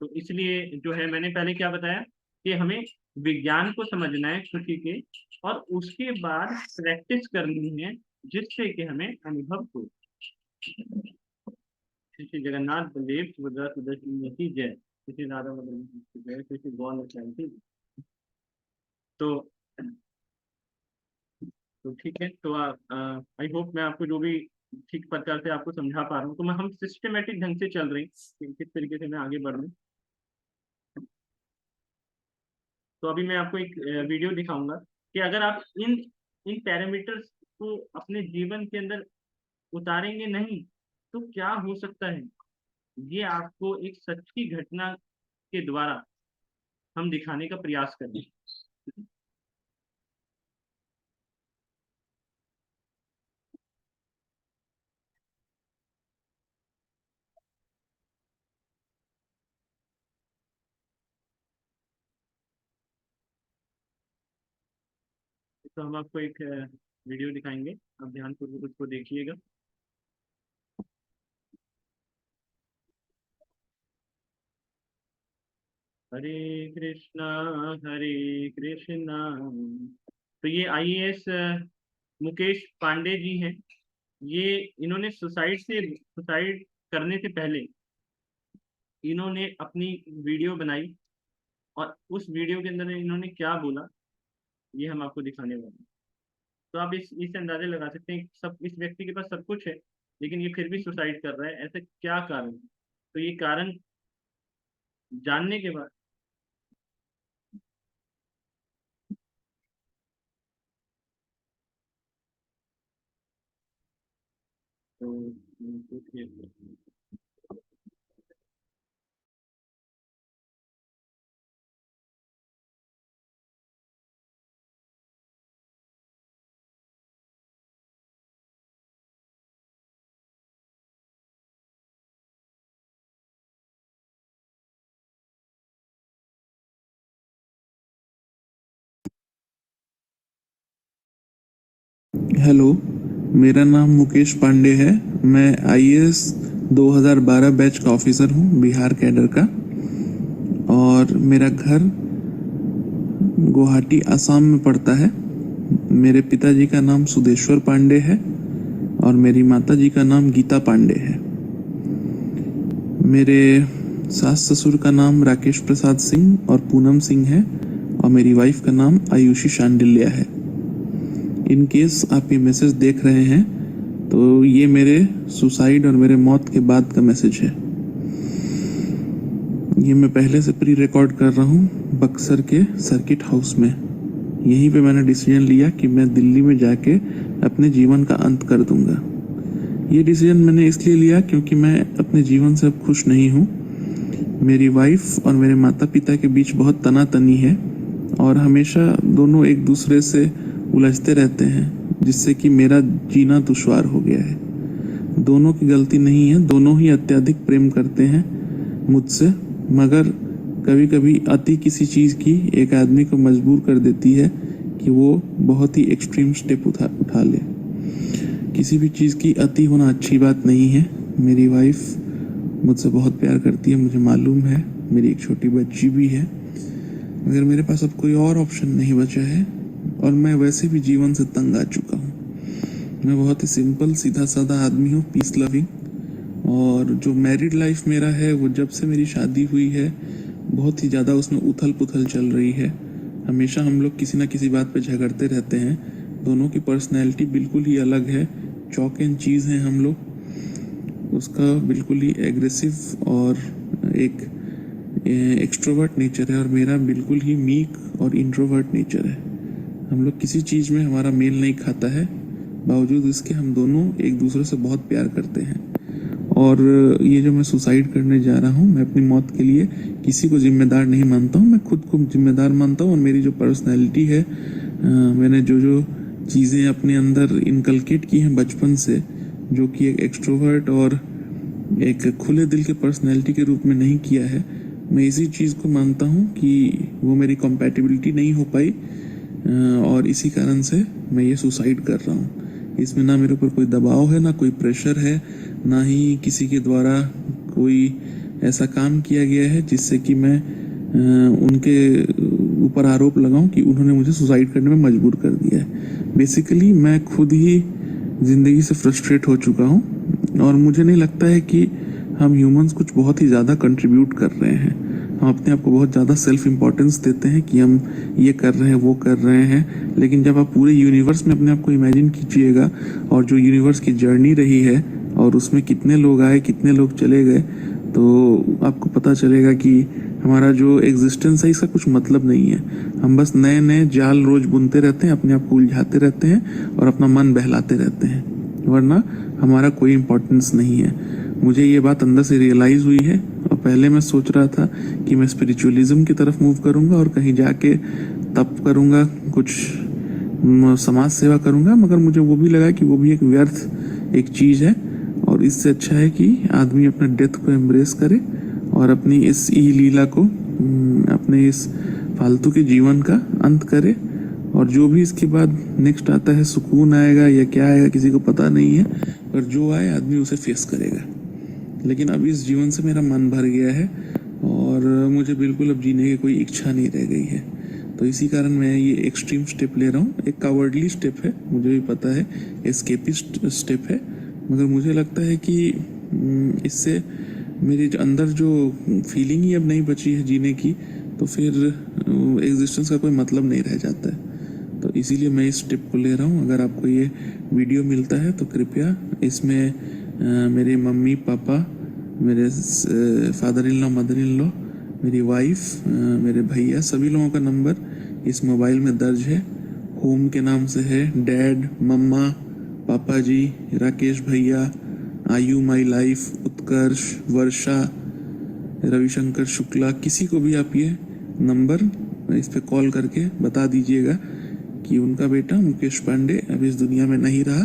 तो इसलिए जो है मैंने पहले क्या बताया कि हमें विज्ञान को समझना है खुशी के, और उसके बाद प्रैक्टिस करनी है जिससे कि हमें अनुभव हो। श्री जगन्नाथ बलदेव सुभद्रा सुदर्शन की जय, श्री राधा मदन की जय, श्री गौर की। तो ठीक है, तो आई होप मैं आपको जो भी ठीक प्रकार से आपको समझा पा रहा हूँ, तो मैं हम सिस्टमेटिक ढंग से चल रही हैं किस तरीके से मैं आगे बढ़ रहा हूँ। तो अभी मैं आपको एक वीडियो दिखाऊंगा कि अगर आप इन इन पैरामीटर्स को अपने जीवन के अंदर उतारेंगे नहीं तो क्या हो सकता है, ये आपको एक सच्ची घटना के द्वारा हम दिखाने का प्रयास करें। तो हम आपको एक वीडियो दिखाएंगे, आप ध्यानपूर्वक उसको देखिएगा। हरे कृष्णा हरे कृष्णा। तो ये आईएएस मुकेश पांडे जी हैं। ये इन्होंने सुसाइड करने से पहले इन्होंने अपनी वीडियो बनाई, और उस वीडियो के अंदर इन्होंने क्या बोला ये हम आपको दिखाने वाले हैं। तो आप इससे अंदाजा लगा सकते हैं सब, इस व्यक्ति के पास सब कुछ है लेकिन ये फिर भी सुसाइड कर रहा है, ऐसा क्या कारण है। तो ये कारण जानने के बाद तो हेलो, मेरा नाम मुकेश पांडे है। मैं आईएएस 2012 बैच का ऑफिसर हूँ, बिहार कैडर का। और मेरा घर गुवाहाटी असम में पड़ता है। मेरे पिताजी का नाम सुदेश्वर पांडे है और मेरी माताजी का नाम गीता पांडे है। मेरे सास ससुर का नाम राकेश प्रसाद सिंह और पूनम सिंह है, और मेरी वाइफ का नाम आयुषी शांडिल्या है। इन केस आप ये मैसेज देख रहे हैं तो ये मेरे सुसाइड और मेरे मौत के बाद का मैसेज है। ये मैं पहले से प्री रिकॉर्ड कर रहा हूँ बक्सर के सर्किट हाउस में। यहीं पे मैंने डिसीजन लिया कि मैं दिल्ली में जाके अपने जीवन का अंत कर दूंगा। ये डिसीजन मैंने इसलिए लिया क्योंकि मैं अपने जीवन से अब खुश नहीं हूँ। मेरी वाइफ और मेरे माता पिता के बीच बहुत तनातनी है और हमेशा दोनों एक दूसरे से उलझते रहते हैं, जिससे कि मेरा जीना दुश्वार हो गया है। दोनों की गलती नहीं है, दोनों ही अत्यधिक प्रेम करते हैं मुझसे, मगर कभी कभी अति किसी चीज़ की एक आदमी को मजबूर कर देती है कि वो बहुत ही एक्सट्रीम स्टेप उठा ले। किसी भी चीज़ की अति होना अच्छी बात नहीं है। मेरी वाइफ मुझसे बहुत प्यार करती है, मुझे मालूम है। मेरी एक छोटी बच्ची भी है, मगर मेरे पास अब कोई और ऑप्शन नहीं बचा है और मैं वैसे भी जीवन से तंग आ चुका हूँ। मैं बहुत ही सिंपल सीधा साधा आदमी हूँ, पीस लविंग। और जो मैरिड लाइफ मेरा है वो जब से मेरी शादी हुई है बहुत ही ज़्यादा उसमें उथल पुथल चल रही है। हमेशा हम लोग किसी ना किसी बात पे झगड़ते रहते हैं। दोनों की पर्सनैलिटी बिल्कुल ही अलग है, चॉक एंड चीज़ हैं हम लोग। उसका बिल्कुल ही एग्रेसिव और एक एक्सट्रोवर्ट नेचर है और मेरा बिल्कुल ही मीक और इंट्रोवर्ट नेचर है। हम लोग किसी चीज़ में हमारा मेल नहीं खाता है, बावजूद इसके हम दोनों एक दूसरे से बहुत प्यार करते हैं। और ये जो मैं सुसाइड करने जा रहा हूँ, मैं अपनी मौत के लिए किसी को जिम्मेदार नहीं मानता हूँ, मैं खुद को जिम्मेदार मानता हूँ। और मेरी जो पर्सनैलिटी है, मैंने जो जो चीज़ें अपने अंदर इनकलकेट की हैं बचपन से, जो कि एक एक्सट्रोवर्ट और एक खुले दिल के पर्सनैलिटी के रूप में नहीं किया है, मैं इसी चीज़ को मानता हूँ कि वो मेरी कंपैटिबिलिटी नहीं हो पाई, और इसी कारण से मैं ये सुसाइड कर रहा हूँ। इसमें ना मेरे ऊपर कोई दबाव है, ना कोई प्रेशर है, ना ही किसी के द्वारा कोई ऐसा काम किया गया है जिससे कि मैं उनके ऊपर आरोप लगाऊं कि उन्होंने मुझे सुसाइड करने में मजबूर कर दिया है। बेसिकली मैं खुद ही ज़िंदगी से फ्रस्ट्रेट हो चुका हूं और मुझे नहीं लगता है कि हम ह्यूमंस कुछ बहुत ही ज़्यादा कंट्रीब्यूट कर रहे हैं। हम अपने आप को बहुत ज़्यादा सेल्फ इम्पोर्टेंस देते हैं कि हम ये कर रहे हैं वो कर रहे हैं, लेकिन जब आप पूरे यूनिवर्स में अपने आप को इमेजिन कीजिएगा और जो यूनिवर्स की जर्नी रही है और उसमें कितने लोग आए कितने लोग चले गए, तो आपको पता चलेगा कि हमारा जो एग्जिस्टेंस है इसका कुछ मतलब नहीं है। हम बस नए नए जाल रोज बुनते रहते हैं, अपने आप को उलझाते रहते हैं और अपना मन बहलाते रहते हैं, वरना हमारा कोई इम्पोर्टेंस नहीं है। मुझे ये बात अंदर से रियलाइज़ हुई है और पहले मैं सोच रहा था कि मैं स्पिरिचुअलिज्म की तरफ मूव करूंगा और कहीं जाके तप करूंगा, कुछ समाज सेवा करूंगा, मगर मुझे वो भी लगा कि वो भी एक व्यर्थ एक चीज़ है और इससे अच्छा है कि आदमी अपने डेथ को एम्ब्रेस करे और अपनी इस ई लीला को अपने इस फालतू के जीवन का अंत करे और जो भी इसके बाद नेक्स्ट आता है, सुकून आएगा या क्या आएगा किसी को पता नहीं है, पर जो आए आदमी उसे फेस करेगा। लेकिन अब इस जीवन से मेरा मन भर गया है और मुझे बिल्कुल अब जीने की कोई इच्छा नहीं रह गई है। तो इसी कारण मैं ये एक्सट्रीम स्टेप ले रहा हूँ। एक कावर्डली स्टेप है, मुझे भी पता है, एस्केपिस्ट स्टेप है, मगर मुझे लगता है कि इससे मेरे अंदर जो फीलिंग ही अब नहीं बची है जीने की, तो फिर एग्जिस्टेंस का कोई मतलब नहीं रह जाता है। तो इसीलिए मैं इस स्टेप को ले रहा हूँ। अगर आपको ये वीडियो मिलता है तो कृपया इसमें मेरे मम्मी पापा, मेरे father in law, mother in law, मेरी वाइफ, मेरे भैया, सभी लोगों का नंबर इस मोबाइल में दर्ज है। होम के नाम से है डैड, मम्मा, पापा जी, राकेश भैया, आयु माई लाइफ, उत्कर्ष, वर्षा, रविशंकर शुक्ला, किसी को भी आप ये नंबर इस पे कॉल करके बता दीजिएगा कि उनका बेटा मुकेश पांडे अब इस दुनिया में नहीं रहा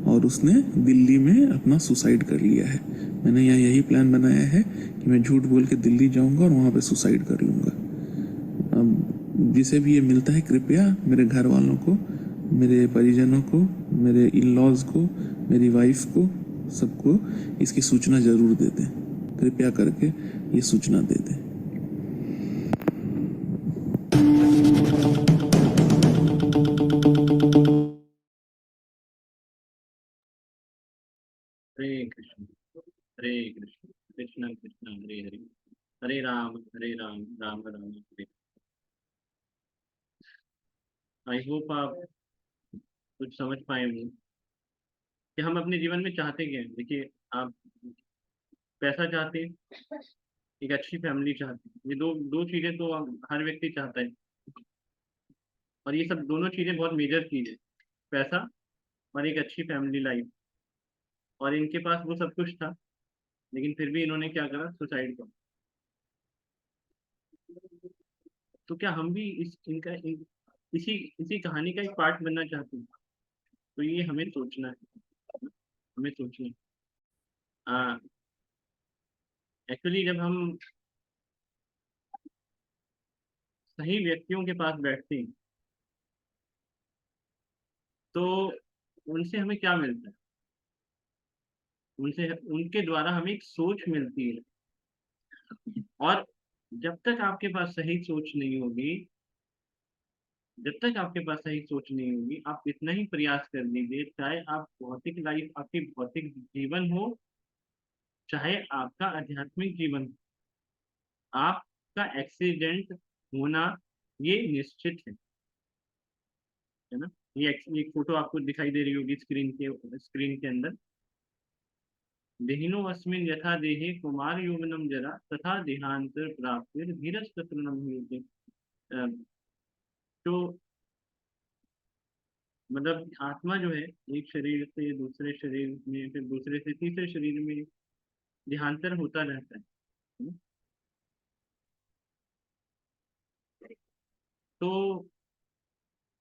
और उसने दिल्ली में अपना सुसाइड कर लिया है। मैंने यहाँ यही प्लान बनाया है कि मैं झूठ बोल के दिल्ली जाऊंगा और वहाँ पे सुसाइड कर लूँगा। अब जिसे भी ये मिलता है कृपया मेरे घर वालों को, मेरे परिजनों को, मेरे इन लॉज को, मेरी वाइफ को, सबको इसकी सूचना ज़रूर दे दें। कृपया करके ये सूचना दे दें। हरे कृष्ण हरे कृष्ण कृष्ण कृष्ण हरे हरे, हरे राम राम राम हरे। आई होप आप कुछ समझ पाए होंगे कि हम अपने जीवन में चाहते क्या हैं। देखिए, आप पैसा चाहते हैं, एक अच्छी फैमिली चाहते हैं, ये दो दो चीजें तो हर व्यक्ति चाहता है। और ये सब दोनों चीजें बहुत मेजर चीज है, पैसा और एक अच्छी फैमिली लाइफ। और इनके पास वो सब कुछ था, लेकिन फिर भी इन्होंने क्या करा, सुसाइड कर। तो क्या हम भी इसी इसी कहानी का एक पार्ट बनना चाहते हैं? तो ये हमें सोचना है, हमें सोचना है। एक्चुअली जब हम सही व्यक्तियों के पास बैठते हैं तो उनसे हमें क्या मिलता है, उनसे उनके द्वारा हमें एक सोच मिलती है। और जब तक आपके पास सही सोच नहीं होगी, जब तक आपके पास सही सोच नहीं होगी, आप कितना ही प्रयास कर लीजिए, चाहे आप भौतिक लाइफ, आपकी भौतिक जीवन हो, चाहे आपका आध्यात्मिक जीवन हो, आपका एक्सीडेंट होना ये निश्चित है ना। ये एक फोटो आपको दिखाई दे रही होगी स्क्रीन के अंदर। देहिनो अस्मिन् यथा देहे कुमार यौवनम जरा तथा देहांतर प्राप्तिर धीरज तृणम ह्रियते। तो मतलब आत्मा जो है, एक शरीर से दूसरे शरीर में, फिर दूसरे से तीसरे शरीर में देहांतर होता रहता है। तो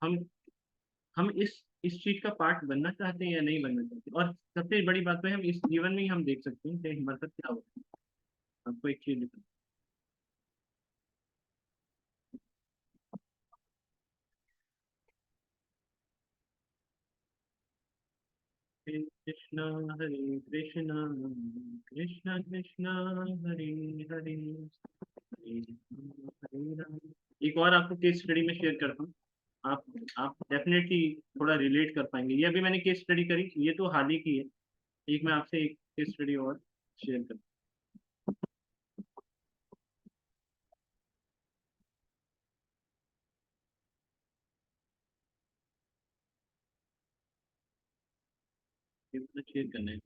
हम हम इस चीज का पार्ट बनना चाहते हैं या नहीं बनना चाहते। और सबसे बड़ी बात तो है, हम इस जीवन में ही हम देख सकते हैं कि हमारे साथ क्या होता है। आपको एक चीज दिखाऊं। कृष्णा हरे कृष्णा कृष्णा कृष्णा हरे हरे हरे हरे राम। एक और आपको केस स्टडी में शेयर करता हूँ। आप डेफिनेटली थोड़ा रिलेट कर पाएंगे। ये अभी मैंने केस स्टडी करी, ये तो हाल ही की है। एक मैं आपसे एक केस स्टडी और शेयर करता हूँ, ये शेयर करना है।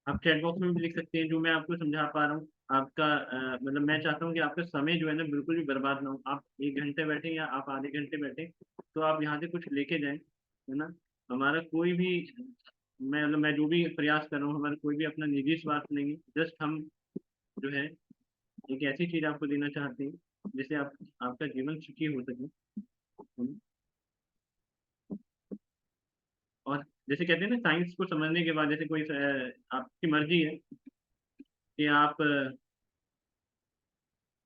आप चैट बॉक्स में भी लिख सकते हैं जो मैं आपको समझा पा रहा हूँ। आपका मतलब मैं चाहता हूँ कि आपका समय जो है ना बिल्कुल भी बर्बाद ना हो। आप 1 घंटे बैठे या आप आधे घंटे बैठे, तो आप यहाँ से कुछ लेके जाएं, है ना। हमारा कोई भी, मैं जो भी प्रयास कर रहा हूँ, हमारा कोई भी अपना निजी स्वार्थ नहीं है। जस्ट हम जो है एक ऐसी चीज आपको देना चाहते हैं जिससे आपका जीवन सुखी हो सके, है ना? और जैसे कहते हैं ना, साइंस को समझने के बाद जैसे कोई आपकी मर्जी है कि आप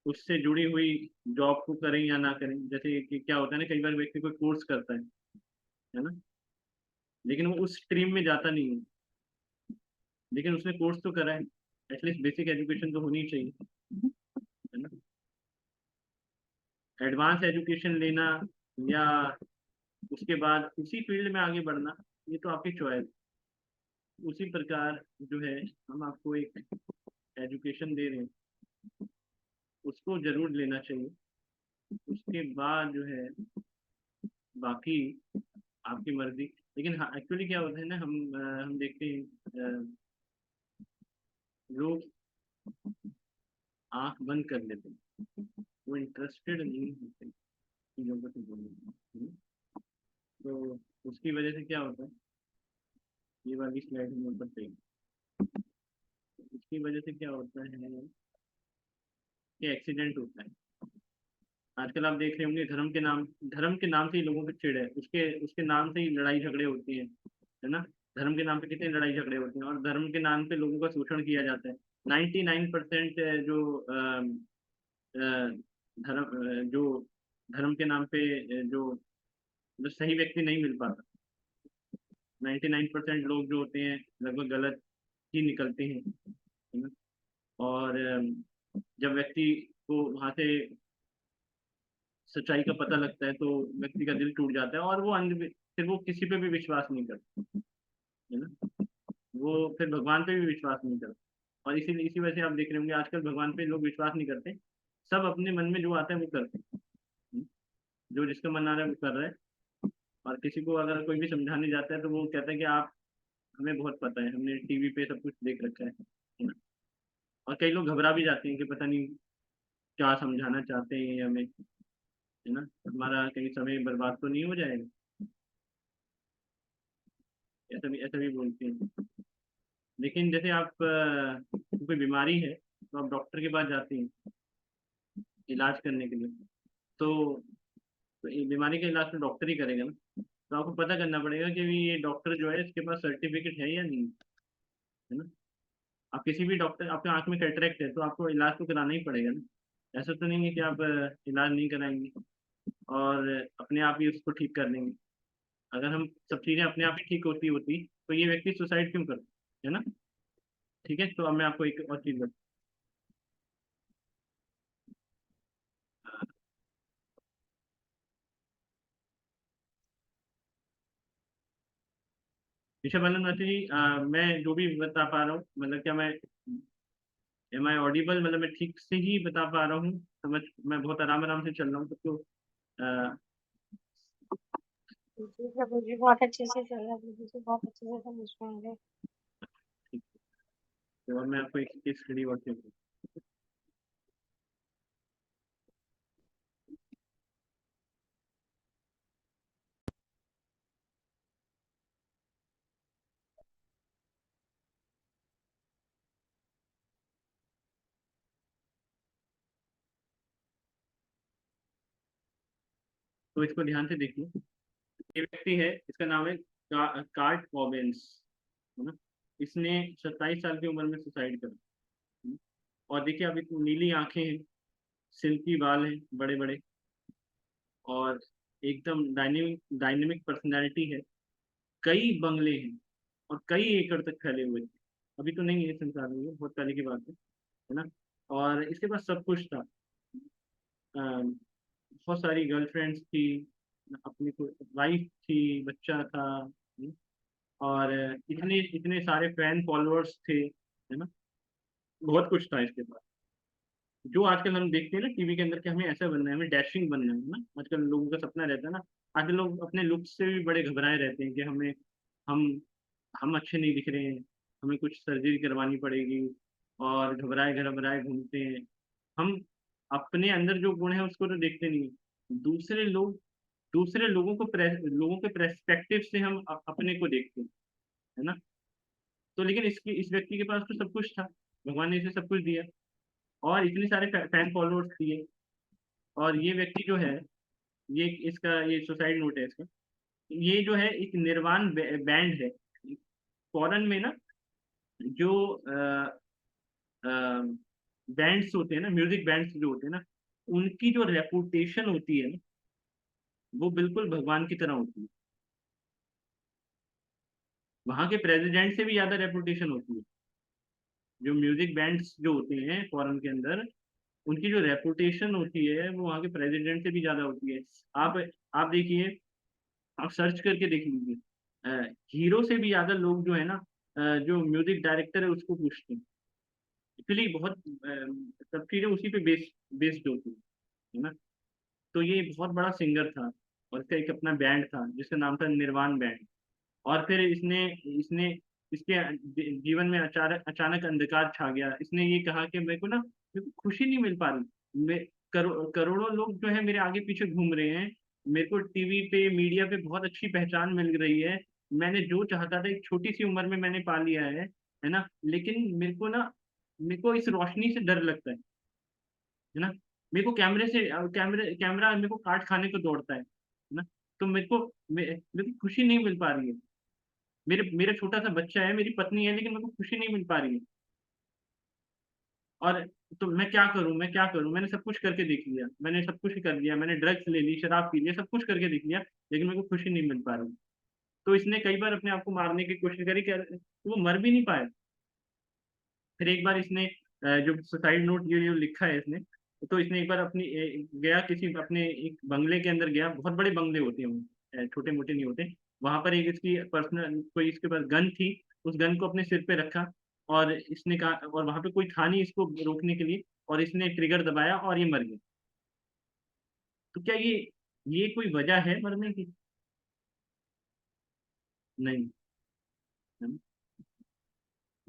उससे जुड़ी हुई जॉब को करें या ना करें। जैसे कि क्या होता है ना, कई बार व्यक्ति कोई कोर्स करता है ना, लेकिन वो उस स्ट्रीम में जाता नहीं है, लेकिन उसने कोर्स तो करा है। एटलीस्ट बेसिक एजुकेशन तो होनी चाहिए, है ना। एडवांस एजुकेशन लेना या उसके बाद उसी फील्ड में आगे बढ़ना, ये तो आपकी चॉइस। उसी प्रकार जो है हम आपको एक एजुकेशन दे रहे हैं, उसको जरूर लेना चाहिए। उसके बाद जो है बाकी आपकी मर्जी। लेकिन हाँ, एक्चुअली क्या होता है ना, हम देखते हैं लोग आंख बंद कर लेते हैं, वो इंटरेस्टेड नहीं होते चीजों को समझने में, तो उसकी वजह से क्या होता है, ये वाली स्लाइड में ऊपर पे, उसकी वजह से क्या होता है कि एक्सीडेंट होता है। आजकल आप देख रहे होंगे धर्म के नाम से ही लोगों को चिढ़ है, उसके उसके नाम से ही लड़ाई झगड़े होती है ना। धर्म के नाम पे कितनी लड़ाई झगड़े होते हैं, और धर्म के नाम पे लोगों का शोषण किया जाता है। 99% जो जो धर्म के नाम पे जो सही व्यक्ति नहीं मिल पाता। 99% लोग जो होते हैं लगभग गलत ही निकलते हैं, है ना। और जब व्यक्ति को वहां से सच्चाई का पता लगता है तो व्यक्ति का दिल टूट जाता है, और फिर वो किसी पे भी विश्वास नहीं करता, है ना। वो फिर भगवान पे भी विश्वास नहीं करता। और इसी वजह से आप देख रहे होंगे आजकल भगवान पे लोग विश्वास नहीं करते। सब अपने मन में जो आता है वो करते हैं, जो जिसका मन आ रहा है वो कर रहा है। और किसी को अगर कोई भी समझाने जाता है तो वो कहता है कि आप, हमें बहुत पता है, हमने टीवी पे सब कुछ देख रखा है ना। और कई लोग घबरा भी जाते हैं कि पता नहीं क्या समझाना चाहते हैं ये हमें, है ना, हमारा कहीं समय बर्बाद तो नहीं हो जाएगा। ऐसा भी बोलते हैं। लेकिन जैसे आप कोई बीमारी है तो आप डॉक्टर के पास जाते हैं इलाज करने के लिए, तो, तो ये बीमारी का इलाज तो डॉक्टर ही करेगा ना। तो आपको पता करना पड़ेगा कि भी ये डॉक्टर जो है इसके पास सर्टिफिकेट है या नहीं, है ना। आप किसी भी डॉक्टर, आपके आंख में कैटरेक्ट है तो आपको इलाज तो कराना ही पड़ेगा ना। ऐसा तो नहीं है कि आप इलाज नहीं कराएंगे और अपने आप ही उसको ठीक कर लेंगे। अगर हम सब चीज़ें अपने आप ही ठीक होती होती तो ये व्यक्ति सुसाइड क्यों करता, है ना। ठीक है, तो अब मैं आपको एक और चीज़ बता, ऋषभ आनंद माथुर जी, मैं जो भी बता पा रहा हूँ, मतलब क्या मैं, एम आई ऑडिबल, मतलब मैं ठीक से ही बता पा रहा हूँ। समझ, मैं बहुत आराम आराम से चल रहा हूँ सबको। अ, जी प्रभु जी, बहुत अच्छे से चल रहा है प्रभु जी, बहुत अच्छे से समझ में आ रहा है। ठीक है, और मैं आपको एक केस स्टडी और शेयर करूँ। तो इसको ध्यान से देखिए। ये व्यक्ति है, इसका नाम है कार्ट कॉबिन्स, है ना, इसने 27 साल की उम्र में सुसाइड करा। और देखिए अभी तो नीली आंखें हैं, सिल्की बाल हैं बड़े बड़े, और एकदम डायनेमिक पर्सनैलिटी है, कई बंगले हैं और कई एकड़ तक फैले हुए थे। अभी तो नहीं है संसार में, ये बहुत पहले की बात है ना। और इसके पास सब कुछ था, बहुत सारी गर्लफ्रेंड्स थी, अपनी वाइफ थी, बच्चा था, और इतने इतने सारे फैन फॉलोअर्स थे, है ना, बहुत कुछ था इसके पास। जो आजकल हम देखते हैं ना टीवी के अंदर कि हमें ऐसा बनना है, हमें डैशिंग बनना है ना, आजकल लोगों का सपना रहता है ना। आजकल लोग अपने लुक से भी बड़े घबराए रहते हैं कि हम हम अच्छे नहीं दिख रहे हैं, हमें कुछ सर्जरी करवानी पड़ेगी, और घबराए घबराए घूमते हैं। हम अपने अंदर जो गुण है उसको तो देखते नहीं हैं। दूसरे लोगों को लोगों के पर्सपेक्टिव से हम अपने को देखते हैं, है ना। तो लेकिन इस व्यक्ति के पास तो सब कुछ था, भगवान ने इसे सब कुछ दिया, और इतने सारे फैन फॉलोअर्स दिए। और ये व्यक्ति जो है, ये इसका ये सुसाइड नोट है इसका। ये जो है एक निर्वाण बैंड है। फॉरेन में ना जो बैंड्स होते हैं ना, म्यूजिक बैंड्स जो होते हैं ना, उनकी जो रेपुटेशन होती है ना, वो बिल्कुल भगवान की तरह होती है। वहां के प्रेसिडेंट से भी ज्यादा रेपुटेशन होती है। जो म्यूजिक बैंड्स जो होते हैं फॉरेन के अंदर, उनकी जो रेपुटेशन होती है वो वहाँ के प्रेसिडेंट से भी ज्यादा होती है। आप आप देखिए, आप सर्च करके देख लीजिए, हीरो से भी ज्यादा लोग जो है ना, जो म्यूजिक डायरेक्टर है उसको पूछते हैं। एक्चुअली बहुत सब चीजें उसी पे बेस्ड होती है ना। तो ये बहुत बड़ा सिंगर था, और इसका एक अपना बैंड था जिसका नाम था निर्वाण बैंड। और फिर इसने इसने इसके जीवन में अचानक अचानक अंधकार छा गया। इसने ये कहा कि मेरे को खुशी नहीं मिल पा रही। करोड़ों लोग जो है मेरे आगे पीछे घूम रहे हैं, मेरे को टीवी पे मीडिया पे बहुत अच्छी पहचान मिल रही है, मैंने जो चाहता था एक छोटी सी उम्र में मैंने पा लिया है ना। लेकिन मेरे को इस रोशनी से डर लगता है ना। मेरे को कैमरा मेरे को काट खाने को दौड़ता है ना। तो मेरे को खुशी नहीं मिल पा रही है। मेरा छोटा सा बच्चा है, मेरी पत्नी है, लेकिन मेरे को खुशी नहीं मिल पा रही है। और तो मैं क्या करूं, मैंने सब कुछ करके देख लिया, मैंने सब कुछ कर लिया, मैंने ड्रग्स ले ली, शराब पी लिया, सब कुछ करके देख लिया, लेकिन मेरे को खुशी नहीं मिल पा रही। तो इसने कई बार अपने आप को मारने की कोशिश करी, तो वो मर भी नहीं पाया। फिर एक बार इसने जो सुसाइड नोट जो लिखा है इसने, तो इसने एक बार गया किसी अपने एक बंगले के अंदर गया। बहुत बड़े बंगले होते हैं वो, छोटे मोटे नहीं होते। वहां पर एक इसकी पर्सनल कोई इसके पास गन थी, उस गन को अपने सिर पे रखा, और इसने कहा, और वहां पे कोई था नहीं इसको रोकने के लिए, और इसने ट्रिगर दबाया और ये मर गया। तो क्या ये कोई वजह है मरने की? नहीं।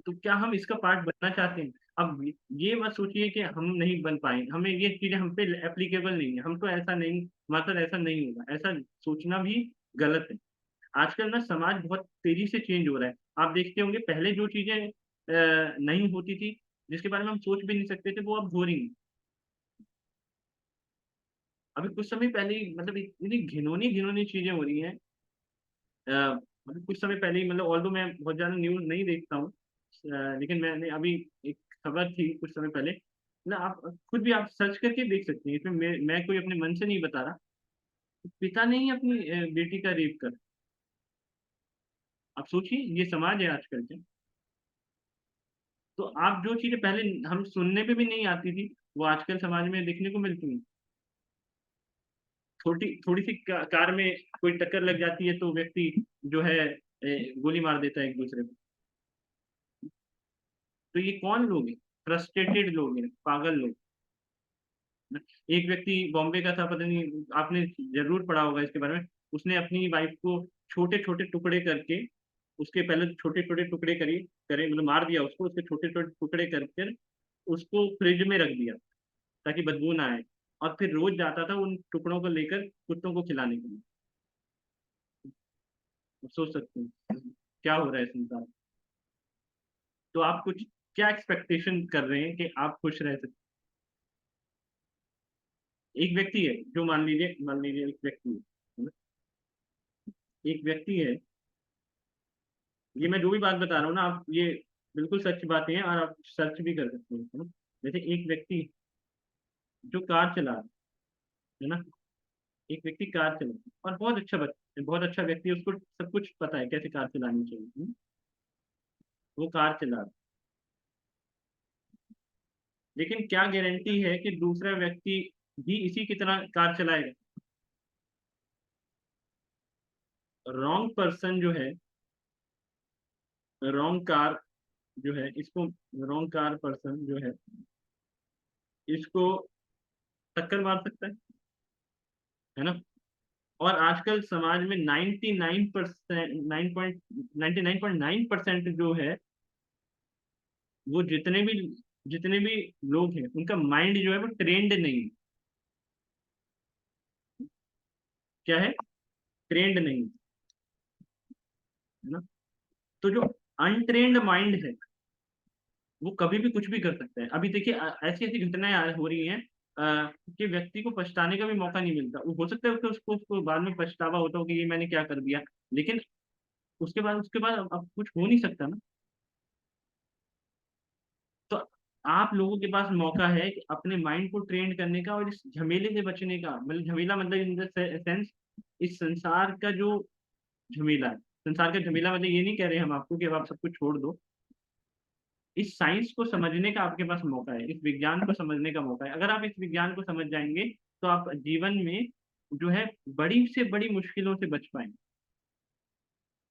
तो क्या हम इसका पार्ट बनना चाहते हैं? अब ये मत सोचिए कि हम नहीं बन पाए, हमें ये चीजें हम पे एप्लीकेबल नहीं है, हम तो ऐसा नहीं, मतलब ऐसा नहीं होगा, ऐसा सोचना भी गलत है। आजकल ना समाज बहुत तेजी से चेंज हो रहा है। आप देखते होंगे पहले जो चीजें नहीं होती थी, जिसके बारे में हम सोच भी नहीं सकते थे, वो अब हो रही हैं। अभी कुछ समय पहले ही, मतलब इतनी घिनौनी घिनौनी चीजें हो रही हैं। मतलब कुछ समय पहले ही, मतलब ऑल्दो मैं बहुत ज्यादा न्यूज नहीं देखता हूँ, लेकिन मैंने अभी एक खबर थी कुछ समय पहले ना, आप खुद भी आप सर्च करके देख सकते हैं, इसमें मैं कोई अपने मन से नहीं बता रहा। पिता ने ही अपनी बेटी का रेप कर। आप सोचिए, ये समाज है आजकल के। तो आप जो चीजें पहले हम सुनने पे भी नहीं आती थी, वो आजकल समाज में देखने को मिलती हैं। छोटी थोड़ी सी कार में कोई टक्कर लग जाती है तो व्यक्ति जो है गोली मार देता है एक दूसरे को। तो ये कौन लोग हैं? फ्रस्ट्रेटेड लोग हैं, पागल लोग। एक व्यक्ति बॉम्बे का था, पता नहीं आपने जरूर पढ़ा होगा इसके बारे में। उसने अपनी वाइफ को छोटे छोटे टुकड़े करके, उसके पहले छोटे छोटे टुकड़े करे, मतलब मार दिया उसको, उसके छोटे छोटे टुकड़े कर उसको फ्रिज में रख दिया ताकि बदबू ना आए। और फिर रोज जाता था उन टुकड़ों को लेकर कुत्तों को खिलाने के लिए। आप सोच सकते हैं क्या हो रहा है संसार। तो आप कुछ क्या एक्सपेक्टेशन कर रहे हैं कि आप खुश रह सकते? एक व्यक्ति है जो मान लीजिए एक व्यक्ति है ना? एक व्यक्ति है ये मैं जो भी बात बता रहा हूँ ना, आप ये बिल्कुल सच बातें हैं और आप सर्च भी कर सकते हैं, है ना। जैसे एक व्यक्ति जो कार चला रहा है ना, एक व्यक्ति कार चला रहा है और बहुत अच्छा बच्चा, बहुत अच्छा व्यक्ति है, उसको सब कुछ पता है कैसे कार चलानी चाहिए, वो कार चला रहा है। लेकिन क्या गारंटी है कि दूसरा व्यक्ति भी इसी की तरह कार चलाएगा? रॉन्ग पर्सन जो है, रॉन्ग कार जो है, इसको रॉन्ग कार पर्सन जो है इसको टक्कर मार सकता है ना। और आजकल समाज में 99% 99.9% जो है, वो जितने भी लोग हैं, उनका माइंड जो है वो ट्रेंड नहीं है। क्या है? ट्रेंड नहीं है ना। तो जो अनट्रेंड माइंड है वो कभी भी कुछ भी कर सकता है। अभी देखिए, ऐसी ऐसी घटनाएं हो रही हैं कि व्यक्ति को पछताने का भी मौका नहीं मिलता। वो हो सकता है कि उसको बाद में पछतावा होता हो कि ये मैंने क्या कर दिया, लेकिन उसके बाद अब कुछ हो नहीं सकता ना। तो आप लोगों के पास मौका है कि अपने माइंड को ट्रेन करने का और इस झमेले से बचने का, मतलब झमेला मतलब इन द सेंस, इस संसार का जो झमेला है, संसार का झमेला मतलब ये नहीं कह रहे हम आपको कि अब आप सब कुछ छोड़ दो। इस साइंस को समझने का आपके पास मौका है, इस विज्ञान को समझने का मौका है। अगर आप इस विज्ञान को समझ जाएंगे तो आप जीवन में जो है बड़ी से बड़ी मुश्किलों से बच पाएंगे।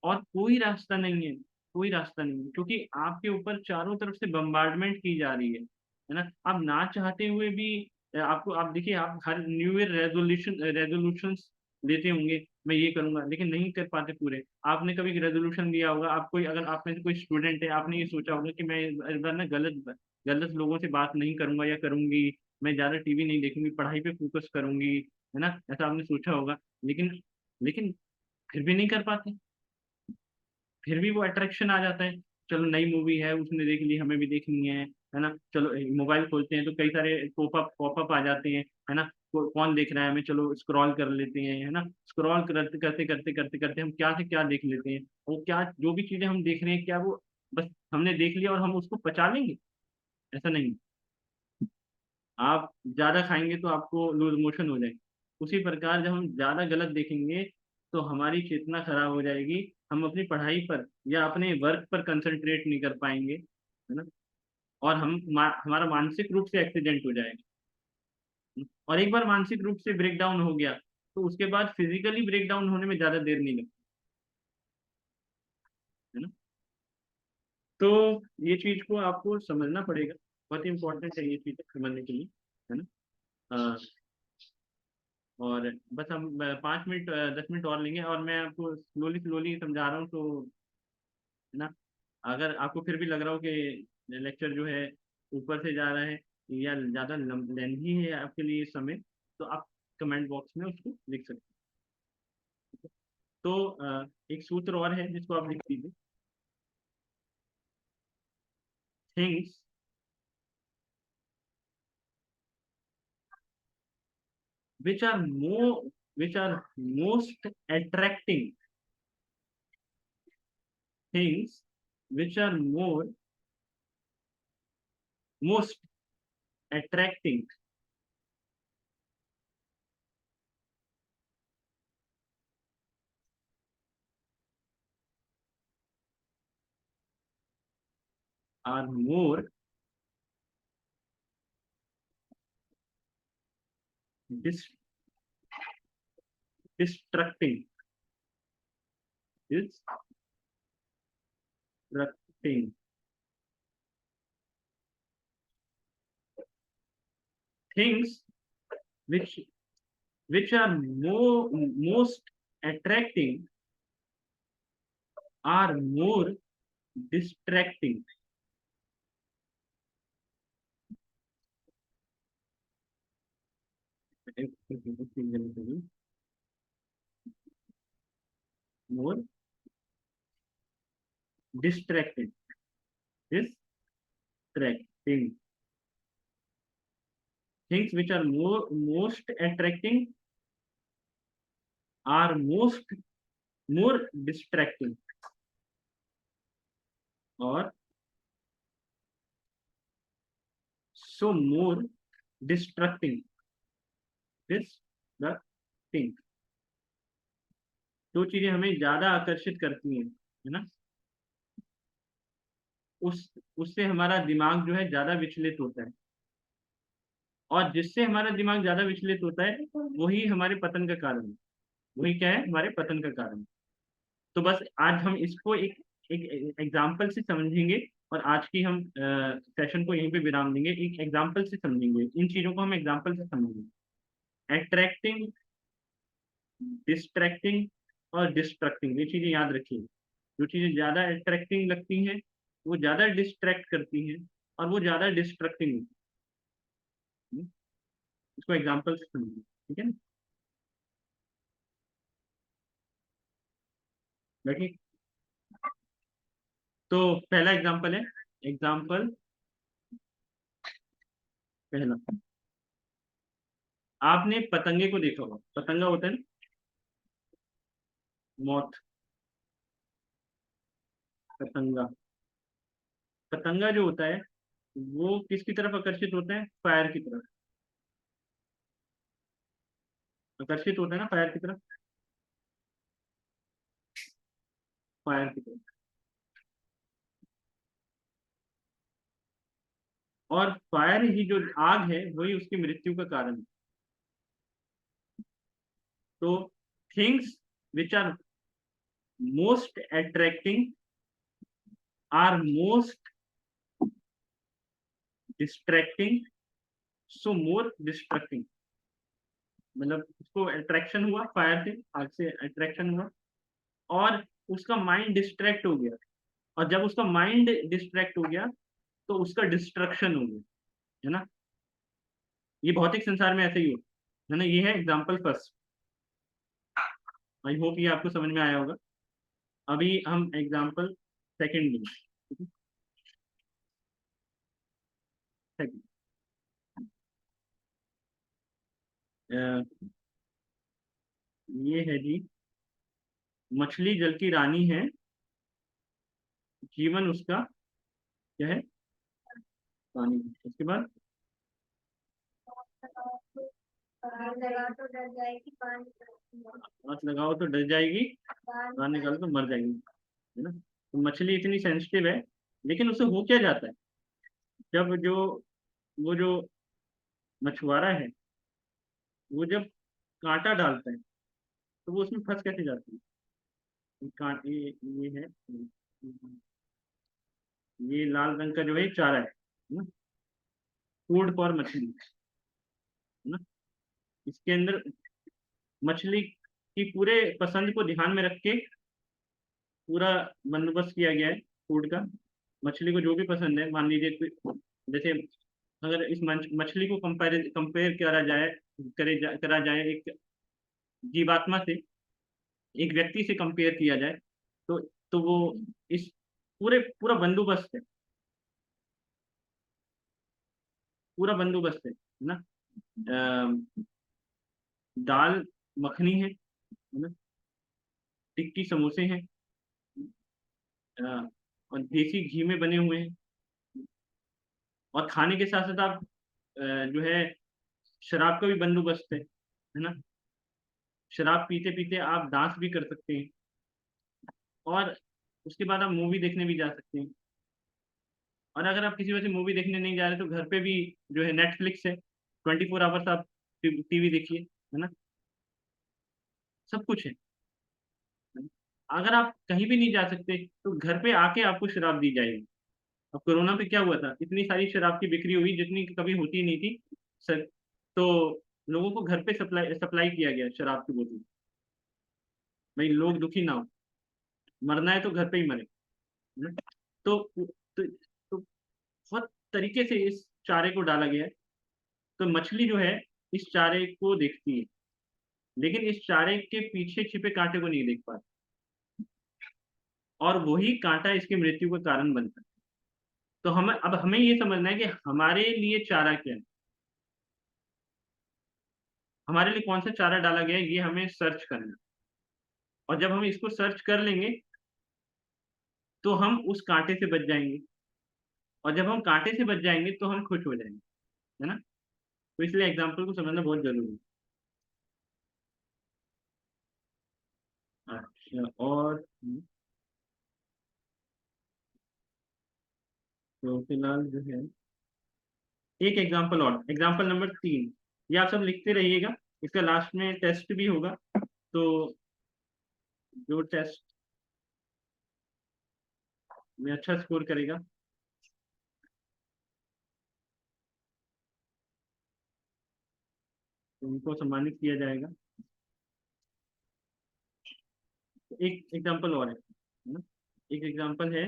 और कोई रास्ता नहीं है, कोई रास्ता नहीं है, क्योंकि आपके ऊपर चारों तरफ से बम्बार्डमेंट की जा रही है ना। आप ना चाहते हुए भी आपको, आप देखिए, आप हर न्यू ईयर रेजोल्यूशंस लेते होंगे, मैं ये करूंगा, लेकिन नहीं कर पाते पूरे। आपने कभी रेजोल्यूशन लिया होगा, आप कोई, अगर आप में से कोई स्टूडेंट है, आपने ये सोचा होगा कि मैं इस बार ना गलत गलत लोगों से बात नहीं करूंगा या करूंगी, मैं ज्यादा टीवी नहीं देखूंगी, पढ़ाई पे फोकस करूंगी, है ना, ऐसा आपने सोचा होगा। लेकिन लेकिन फिर भी नहीं कर पाते, फिर भी वो अट्रैक्शन आ जाता है। चलो नई मूवी है, उसने देख ली, हमें भी देखनी है ना। चलो मोबाइल खोलते हैं तो कई सारे पॉपअप आ जाते हैं, है ना। कौन देख रहा है हमें, चलो स्क्रॉल कर लेते हैं, है ना। स्क्रॉल करते करते करते करते करते हम क्या से क्या देख लेते हैं। वो क्या, जो भी चीजें हम देख रहे हैं, क्या वो बस हमने देख लिया और हम उसको पचा लेंगे? ऐसा नहीं। आप ज्यादा खाएंगे तो आपको लूज मोशन हो जाएगी। उसी प्रकार जब हम ज्यादा गलत देखेंगे तो हमारी चेतना खराब हो जाएगी, हम अपनी पढ़ाई पर या अपने वर्क पर कंसंट्रेट नहीं कर पाएंगे, है ना। और हमारा मानसिक रूप से एक्सीडेंट हो जाएगा। और एक बार मानसिक रूप से ब्रेक डाउन हो गया तो उसके बाद फिजिकली ब्रेक डाउन होने में ज्यादा देर नहीं लगती, है ना। तो ये चीज को आपको समझना पड़ेगा, बहुत इंपॉर्टेंट है ये चीज समझने के लिए, है ना। अ, और बस हम 5 मिनट 10 मिनट और लेंगे, और मैं आपको स्लोली स्लोली समझा रहा हूँ, तो है ना। अगर आपको फिर भी लग रहा हो कि लेक्चर जो है ऊपर से जा रहा है या ज़्यादा लेंथी है आपके लिए इस समय, तो आप कमेंट बॉक्स में उसको लिख सकते हैं। तो एक सूत्र और है जिसको आप लिख दीजिए। Things which are more which are most attracting, things which are most attracting are more dis- distracting, distracting things which are most attracting are more distracting. More distracting, distracting things which are most attracting are more distracting. और so more distracting distracting। दो चीजें हमें ज्यादा आकर्षित करती हैं, है ना, उससे हमारा दिमाग जो है ज्यादा विचलित होता है, और जिससे हमारा दिमाग ज्यादा विचलित होता है वही हमारे पतन का कारण है। वही क्या है, हमारे पतन का कारण। तो बस आज हम इसको एक एक एग्जाम्पल से समझेंगे, और आज की हम सेशन को यहीं पे विराम देंगे। एक एग्जाम्पल से समझेंगे, इन चीजों को हम एग्जाम्पल से समझेंगे। अट्रैक्टिंग, डिस्ट्रैक्टिंग और डिस्ट्रक्टिंग, ये चीजें याद रखिए। जो चीजें ज्यादा अट्रैक्टिंग लगती हैं वो ज्यादा डिस्ट्रैक्ट करती हैं, और वो ज्यादा डिस्ट्रक्टिंग। इसको एग्जाम्पल से समझिए, ठीक है ना। देखिए, तो पहला एग्जाम्पल है, एग्जाम्पल पहला। आपने पतंगे को देखा होगा, पतंगा होता है ना, मौत, पतंगा। पतंगा जो होता है वो किसकी तरफ आकर्षित होता है, फायर की तरफ आकर्षित होता है ना, फायर की तरफ, फायर की तरफ। और फायर ही, जो आग है, वही उसकी मृत्यु का कारण है। तो things which are most attracting are most distracting, so more distracting. मतलब उसको अट्रैक्शन हुआ फायर से, आग से अट्रैक्शन हुआ, और उसका माइंड डिस्ट्रैक्ट हो गया, और जब उसका माइंड डिस्ट्रैक्ट हो गया तो उसका डिस्ट्रक्शन हो गया, है ना। ये भौतिक संसार में ऐसे ही हो, है ना। ये है एग्जाम्पल फर्स्ट। आई होप ये आपको समझ में आया होगा। अभी हम एग्जाम्पल सेकंड लेंगे। सेकंड, ये है जी, मछली जल की रानी है, जीवन उसका क्या है, पानी। उसके बाद हाथ लगाओ तो डर जाएगी, बाहर निकालो तो मर जाएगी, है ना। तो मछली इतनी सेंसिटिव है, लेकिन उससे हो क्या जाता है, जब जो वो जो मछुआरा है, वो जब कांटा डालता है तो वो उसमें फंस कैसे जाती है। कांटे, ये है, ये लाल रंग का जो है चारा है ना, फूड फॉर मछली, है ना। इसके अंदर मछली की पूरे पसंद को ध्यान में रख के पूरा बंदोबस्त किया गया है फूड का। मछली को जो भी पसंद है, मान लीजिए जैसे अगर इस मछली को कंपेयर करा जाए एक जीवात्मा से, एक व्यक्ति से कंपेयर किया जाए, तो वो इस पूरा बंदोबस्त है, पूरा बंदोबस्त है ना। दाल मखनी है ना, टिक्की समोसे हैं, अ, और देसी घी में बने हुए हैं। और खाने के साथ साथ आप जो है शराब का भी बंदोबस्त है ना। शराब पीते पीते आप डांस भी कर सकते हैं, और उसके बाद आप मूवी देखने भी जा सकते हैं। और अगर आप किसी वजह से मूवी देखने नहीं जा रहे तो घर पे भी जो है नेटफ्लिक्स है, 24 आवर्स आप टीवी देखिए, है ना। सब कुछ है। अगर आप कहीं भी नहीं जा सकते तो घर पे आके आपको शराब दी जाएगी। अब कोरोना पे क्या हुआ था, इतनी सारी शराब की बिक्री हुई जितनी कभी होती नहीं थी सर। तो लोगों को घर पे सप्लाई सप्लाई किया गया शराब की बोतल। भाई लोग दुखी ना हो, मरना है तो घर पे ही मरे, है ना? तो बहुत तरीके से इस चारे को डाला गया है। तो मछली जो है इस चारे को देखती है, लेकिन इस चारे के पीछे छिपे कांटे को नहीं देख पाती, और वही कांटा इसकी मृत्यु का कारण बनता है। तो हमें ये समझना है कि हमारे लिए चारा क्या है, हमारे लिए कौन सा चारा डाला गया है, ये हमें सर्च करना है। और जब हम इसको सर्च कर लेंगे तो हम उस कांटे से बच जाएंगे, और जब हम कांटे से बच जाएंगे तो हम खुश हो जाएंगे, है ना। तो इसलिए एग्जाम्पल को समझना बहुत जरूरी है। अच्छा, और तो फिलहाल जो है एक एग्जाम्पल और, एग्जाम्पल नंबर 3, ये आप सब लिखते रहिएगा, इसका लास्ट में टेस्ट भी होगा। तो जो टेस्ट में अच्छा स्कोर करेगा तो उनको सम्मानित किया जाएगा। एक एग्जाम्पल और है ना, एक एग्जाम्पल है।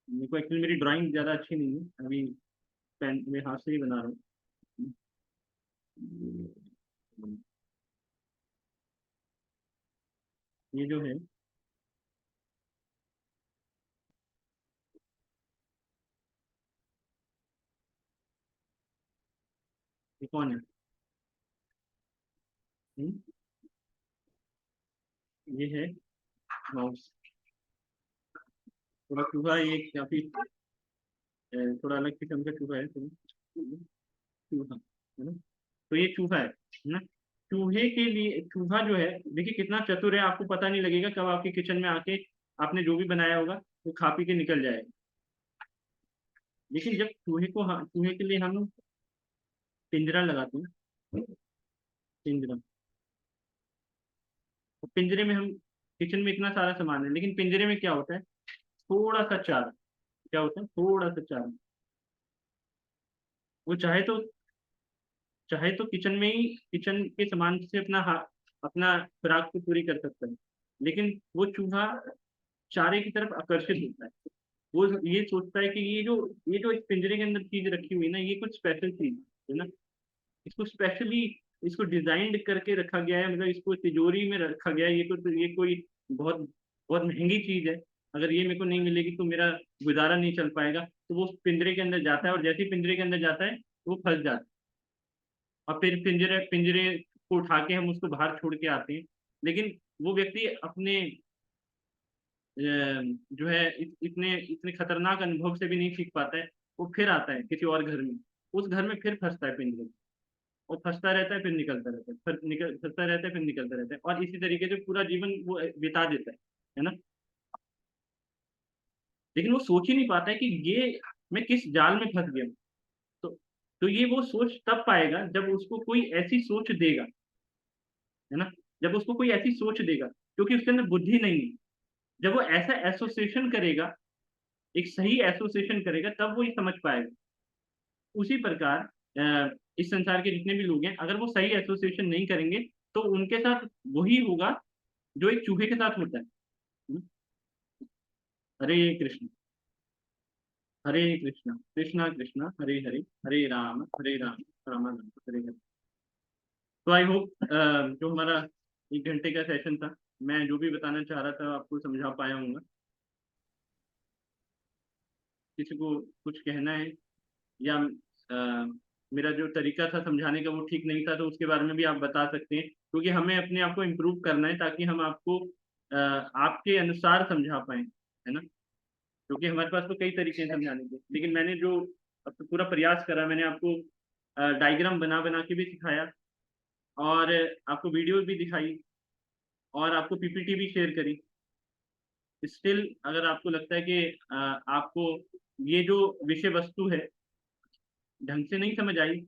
मेरे को एक्चुअली मेरी ड्राइंग ज़्यादा अच्छी नहीं है, अभी पेन में हाथ से ही बना रहा हूँ। ये जो है, ये कौन है? हम्म, ये है माउस। थोड़ा चूहा, ये काफी थोड़ा अलग किस्म का चूहा है, चूहा है ना। तो ये चूहा है ना। चूहे के लिए, चूहा जो है देखिए कितना चतुर है, आपको पता नहीं लगेगा कब आपके किचन में आके आपने जो भी बनाया होगा वो खा पी के निकल जाएगा। लेकिन जब चूहे को, हाँ, चूहे के लिए हम पिंजरा लगाते हैं, पिंजरा, और पिंजरे में हम, किचन में इतना सारा सामान है लेकिन पिंजरे में क्या होता है, थोड़ा सा चारा, क्या होता है, थोड़ा सा चारा। वो चाहे तो किचन में ही, किचन के सामान से अपना खुराक को पूरी कर सकता है। लेकिन वो चूहा चारे की तरफ आकर्षित होता है। वो ये सोचता है कि ये जो इस पिंजरे के अंदर चीज रखी हुई है ना, ये कुछ स्पेशल चीज है ना। इसको स्पेशली, इसको डिजाइंड करके रखा गया है, मतलब इसको तिजोरी में रखा गया है, ये कोई बहुत बहुत महंगी चीज है। अगर ये मेरे को नहीं मिलेगी तो मेरा गुजारा नहीं चल पाएगा। तो वो उस पिंजरे के अंदर जाता है, और जैसे ही पिंजरे के अंदर जाता है वो फंस जाता है। और फिर पिंजरे पिंजरे को उठा के हम उसको बाहर छोड़ के आते हैं। लेकिन वो व्यक्ति अपने जो है इतने इतने खतरनाक अनुभव से भी नहीं सीख पाता है। वो फिर आता है किसी और घर में, उस घर में फिर फंसता है पिंजरे में, और फंसता रहता है फिर निकलता रहता है, फिर फंसता रहता है फिर निकलता रहता है, और इसी तरीके से पूरा जीवन वो बिता देता है ना। लेकिन वो सोच ही नहीं पाता है कि ये मैं किस जाल में फंस गया हूँ। तो तो ये वो सोच तब पाएगा जब उसको कोई ऐसी सोच देगा, है ना। जब उसको कोई ऐसी सोच देगा, क्योंकि उसके अंदर बुद्धि नहीं है। जब वो ऐसा एसोसिएशन करेगा, एक सही एसोसिएशन करेगा, तब वो ये समझ पाएगा। उसी प्रकार इस संसार के जितने भी लोग हैं, अगर वो सही एसोसिएशन नहीं करेंगे तो उनके साथ वही होगा जो एक चूहे के साथ होता है। हरे कृष्ण, हरे कृष्ण, कृष्णा कृष्णा हरे हरे, हरे राम, राम राम हरे हरे। तो आई होप जो हमारा 1 घंटे का सेशन था, मैं जो भी बताना चाह रहा था आपको समझा पाया हूँ। किसी को कुछ कहना है, या मेरा जो तरीका था समझाने का वो ठीक नहीं था, तो उसके बारे में भी आप बता सकते हैं, क्योंकि हमें अपने आप को इम्प्रूव करना है ताकि हम आपको आपके अनुसार समझा पाए, है ना। क्योंकि हमारे पास तो कई तरीके हैं समझाने के, लेकिन मैंने जो अब तो पूरा प्रयास करा, मैंने आपको डायग्राम बना बना के भी सिखाया, और आपको वीडियो भी दिखाई, और आपको पीपीटी भी शेयर करी। स्टिल अगर आपको लगता है कि आपको ये जो विषय वस्तु है ढंग से नहीं समझ आई,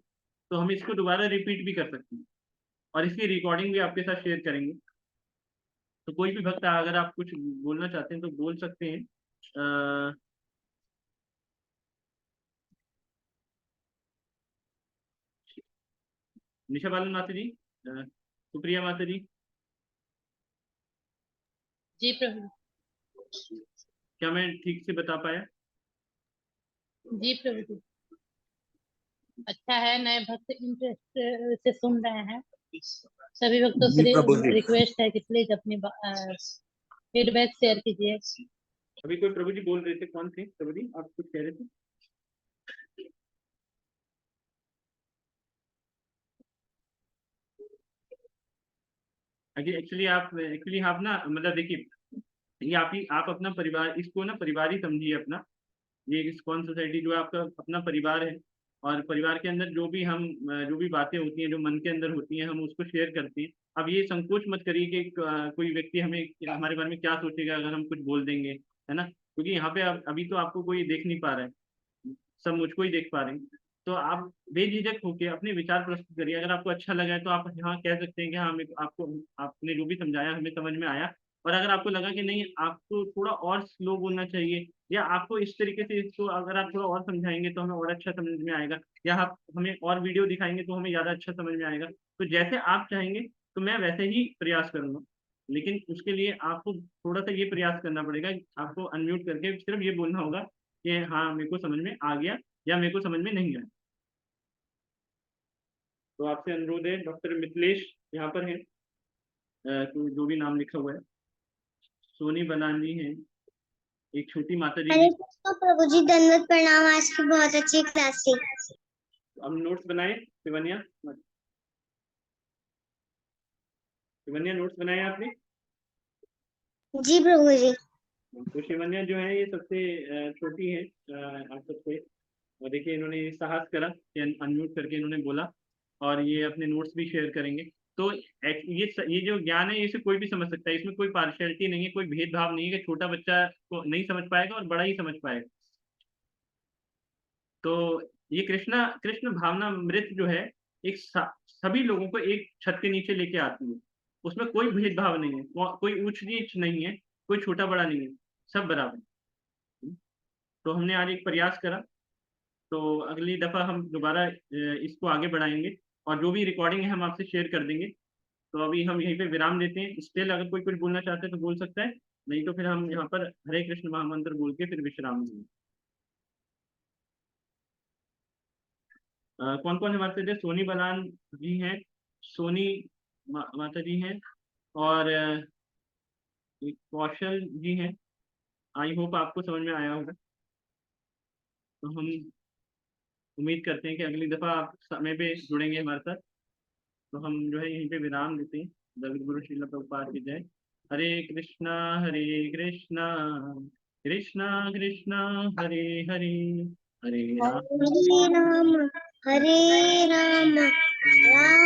तो हम इसको दोबारा रिपीट भी कर सकते हैं, और इसकी रिकॉर्डिंग भी आपके साथ शेयर करेंगे। तो कोई भी भक्त अगर आप कुछ बोलना चाहते हैं तो बोल सकते हैं। निशा बालन माता जी, सुप्रिया माता जी, जी प्रभु। क्या मैं ठीक से बता पाया? जी प्रभु जी। अच्छा है, नए भक्त इंटरेस्ट से सुन रहे हैं। सभी भक्तों से रिक्वेस्ट है कि प्लीज अपनी फीडबैक शेयर कीजिए। अभी कोई प्रभु जी बोल रहे थे, कौन थे प्रभु जी, आप कुछ कह रहे थे? एक्चुअली आप ना, मतलब देखिए, ये आप अपना परिवार, इसको ना परिवार ही समझिए अपना। ये इस्कॉन सोसाइटी जो है आपका अपना परिवार है, और परिवार के अंदर जो भी बातें होती हैं, जो मन के अंदर होती हैं, हम उसको शेयर करते हैं। अब ये संकोच मत करिए कि कोई व्यक्ति हमारे बारे में क्या सोचेगा अगर हम कुछ बोल देंगे, है ना, क्योंकि यहाँ पे अभी तो आपको कोई देख नहीं पा रहा है, सब मुझको ही देख पा रहे हैं। तो आप बेझिझक होके अपने विचार प्रस्तुत करिए। अगर आपको अच्छा लगा है तो आप यहाँ कह सकते हैं कि हाँ, आपको आपने जो भी समझाया हमें समझ में आया। और अगर आपको लगा कि नहीं, आपको थोड़ा और स्लो बोलना चाहिए, या आपको इस तरीके से इसको अगर आप थोड़ा और समझाएंगे तो हमें और अच्छा समझ में आएगा, या आप हमें और वीडियो दिखाएंगे तो हमें ज़्यादा अच्छा समझ में आएगा, तो जैसे आप चाहेंगे तो मैं वैसे ही प्रयास करूंगा। लेकिन उसके लिए आपको थोड़ा सा ये प्रयास करना पड़ेगा, आपको अनम्यूट करके सिर्फ ये बोलना होगा कि हाँ, मेरे को समझ में आ गया या मेरे को समझ में नहीं आया। तो आपसे अनुरोध है, डॉक्टर मिथिलेश यहाँ पर है, तो जो भी नाम लिखा हुआ है, सोनी बनान जी हैं, एक छोटी माता जी हरे की। कृष्ण प्रभु जी, दंडवत प्रणाम। आज की बहुत अच्छी क्लास थी। हम नोट्स बनाए, शिवन्या नोट्स बनाए आपने? जी प्रभु जी। तो शिवन्या जो है ये सबसे छोटी है आप सबसे। और देखिए, इन्होंने साहस करा कि अनम्यूट करके इन्होंने बोला, और ये अपने नोट्स भी शेयर करेंगे। तो ये जो ज्ञान है, इसे कोई भी समझ सकता है, इसमें कोई पार्शियलिटी नहीं है, कोई भेदभाव नहीं है कि छोटा बच्चा को नहीं समझ पाएगा और बड़ा ही समझ पाएगा। तो ये कृष्ण भावना मृत जो है, एक सभी लोगों को एक छत के नीचे लेके आती है। उसमें कोई भेदभाव नहीं है, कोई ऊंच नीच नहीं है, कोई छोटा बड़ा नहीं है, सब बराबर है। तो हमने आज एक प्रयास करा, तो अगली दफा हम दोबारा इसको आगे बढ़ाएंगे, और जो भी रिकॉर्डिंग है हम आपसे शेयर कर देंगे। तो अभी हम यहीं पे विराम देते हैं। स्टिल अगर कोई कुछ बोलना चाहते हैं तो बोल सकता है, नहीं तो फिर हम यहाँ पर हरे कृष्ण महामंत्र बोल के फिर विश्राम देंगे। कौन कौन हमारे साथ है? सोनी बलान जी हैं, सोनी माता जी हैं, और एक कौशल जी हैं। आई होप आपको समझ में आया होगा। तो हम उम्मीद करते हैं कि अगली दफा आप समय पे जुड़ेंगे हमारे साथ। तो हम जो है यहीं पे विराम देते हैं। जगत गुरु श्रील प्रभुपाद की जय। हरे कृष्णा कृष्णा कृष्णा कृष्णा हरे हरे, हरे राम हरे राम हरे राम राम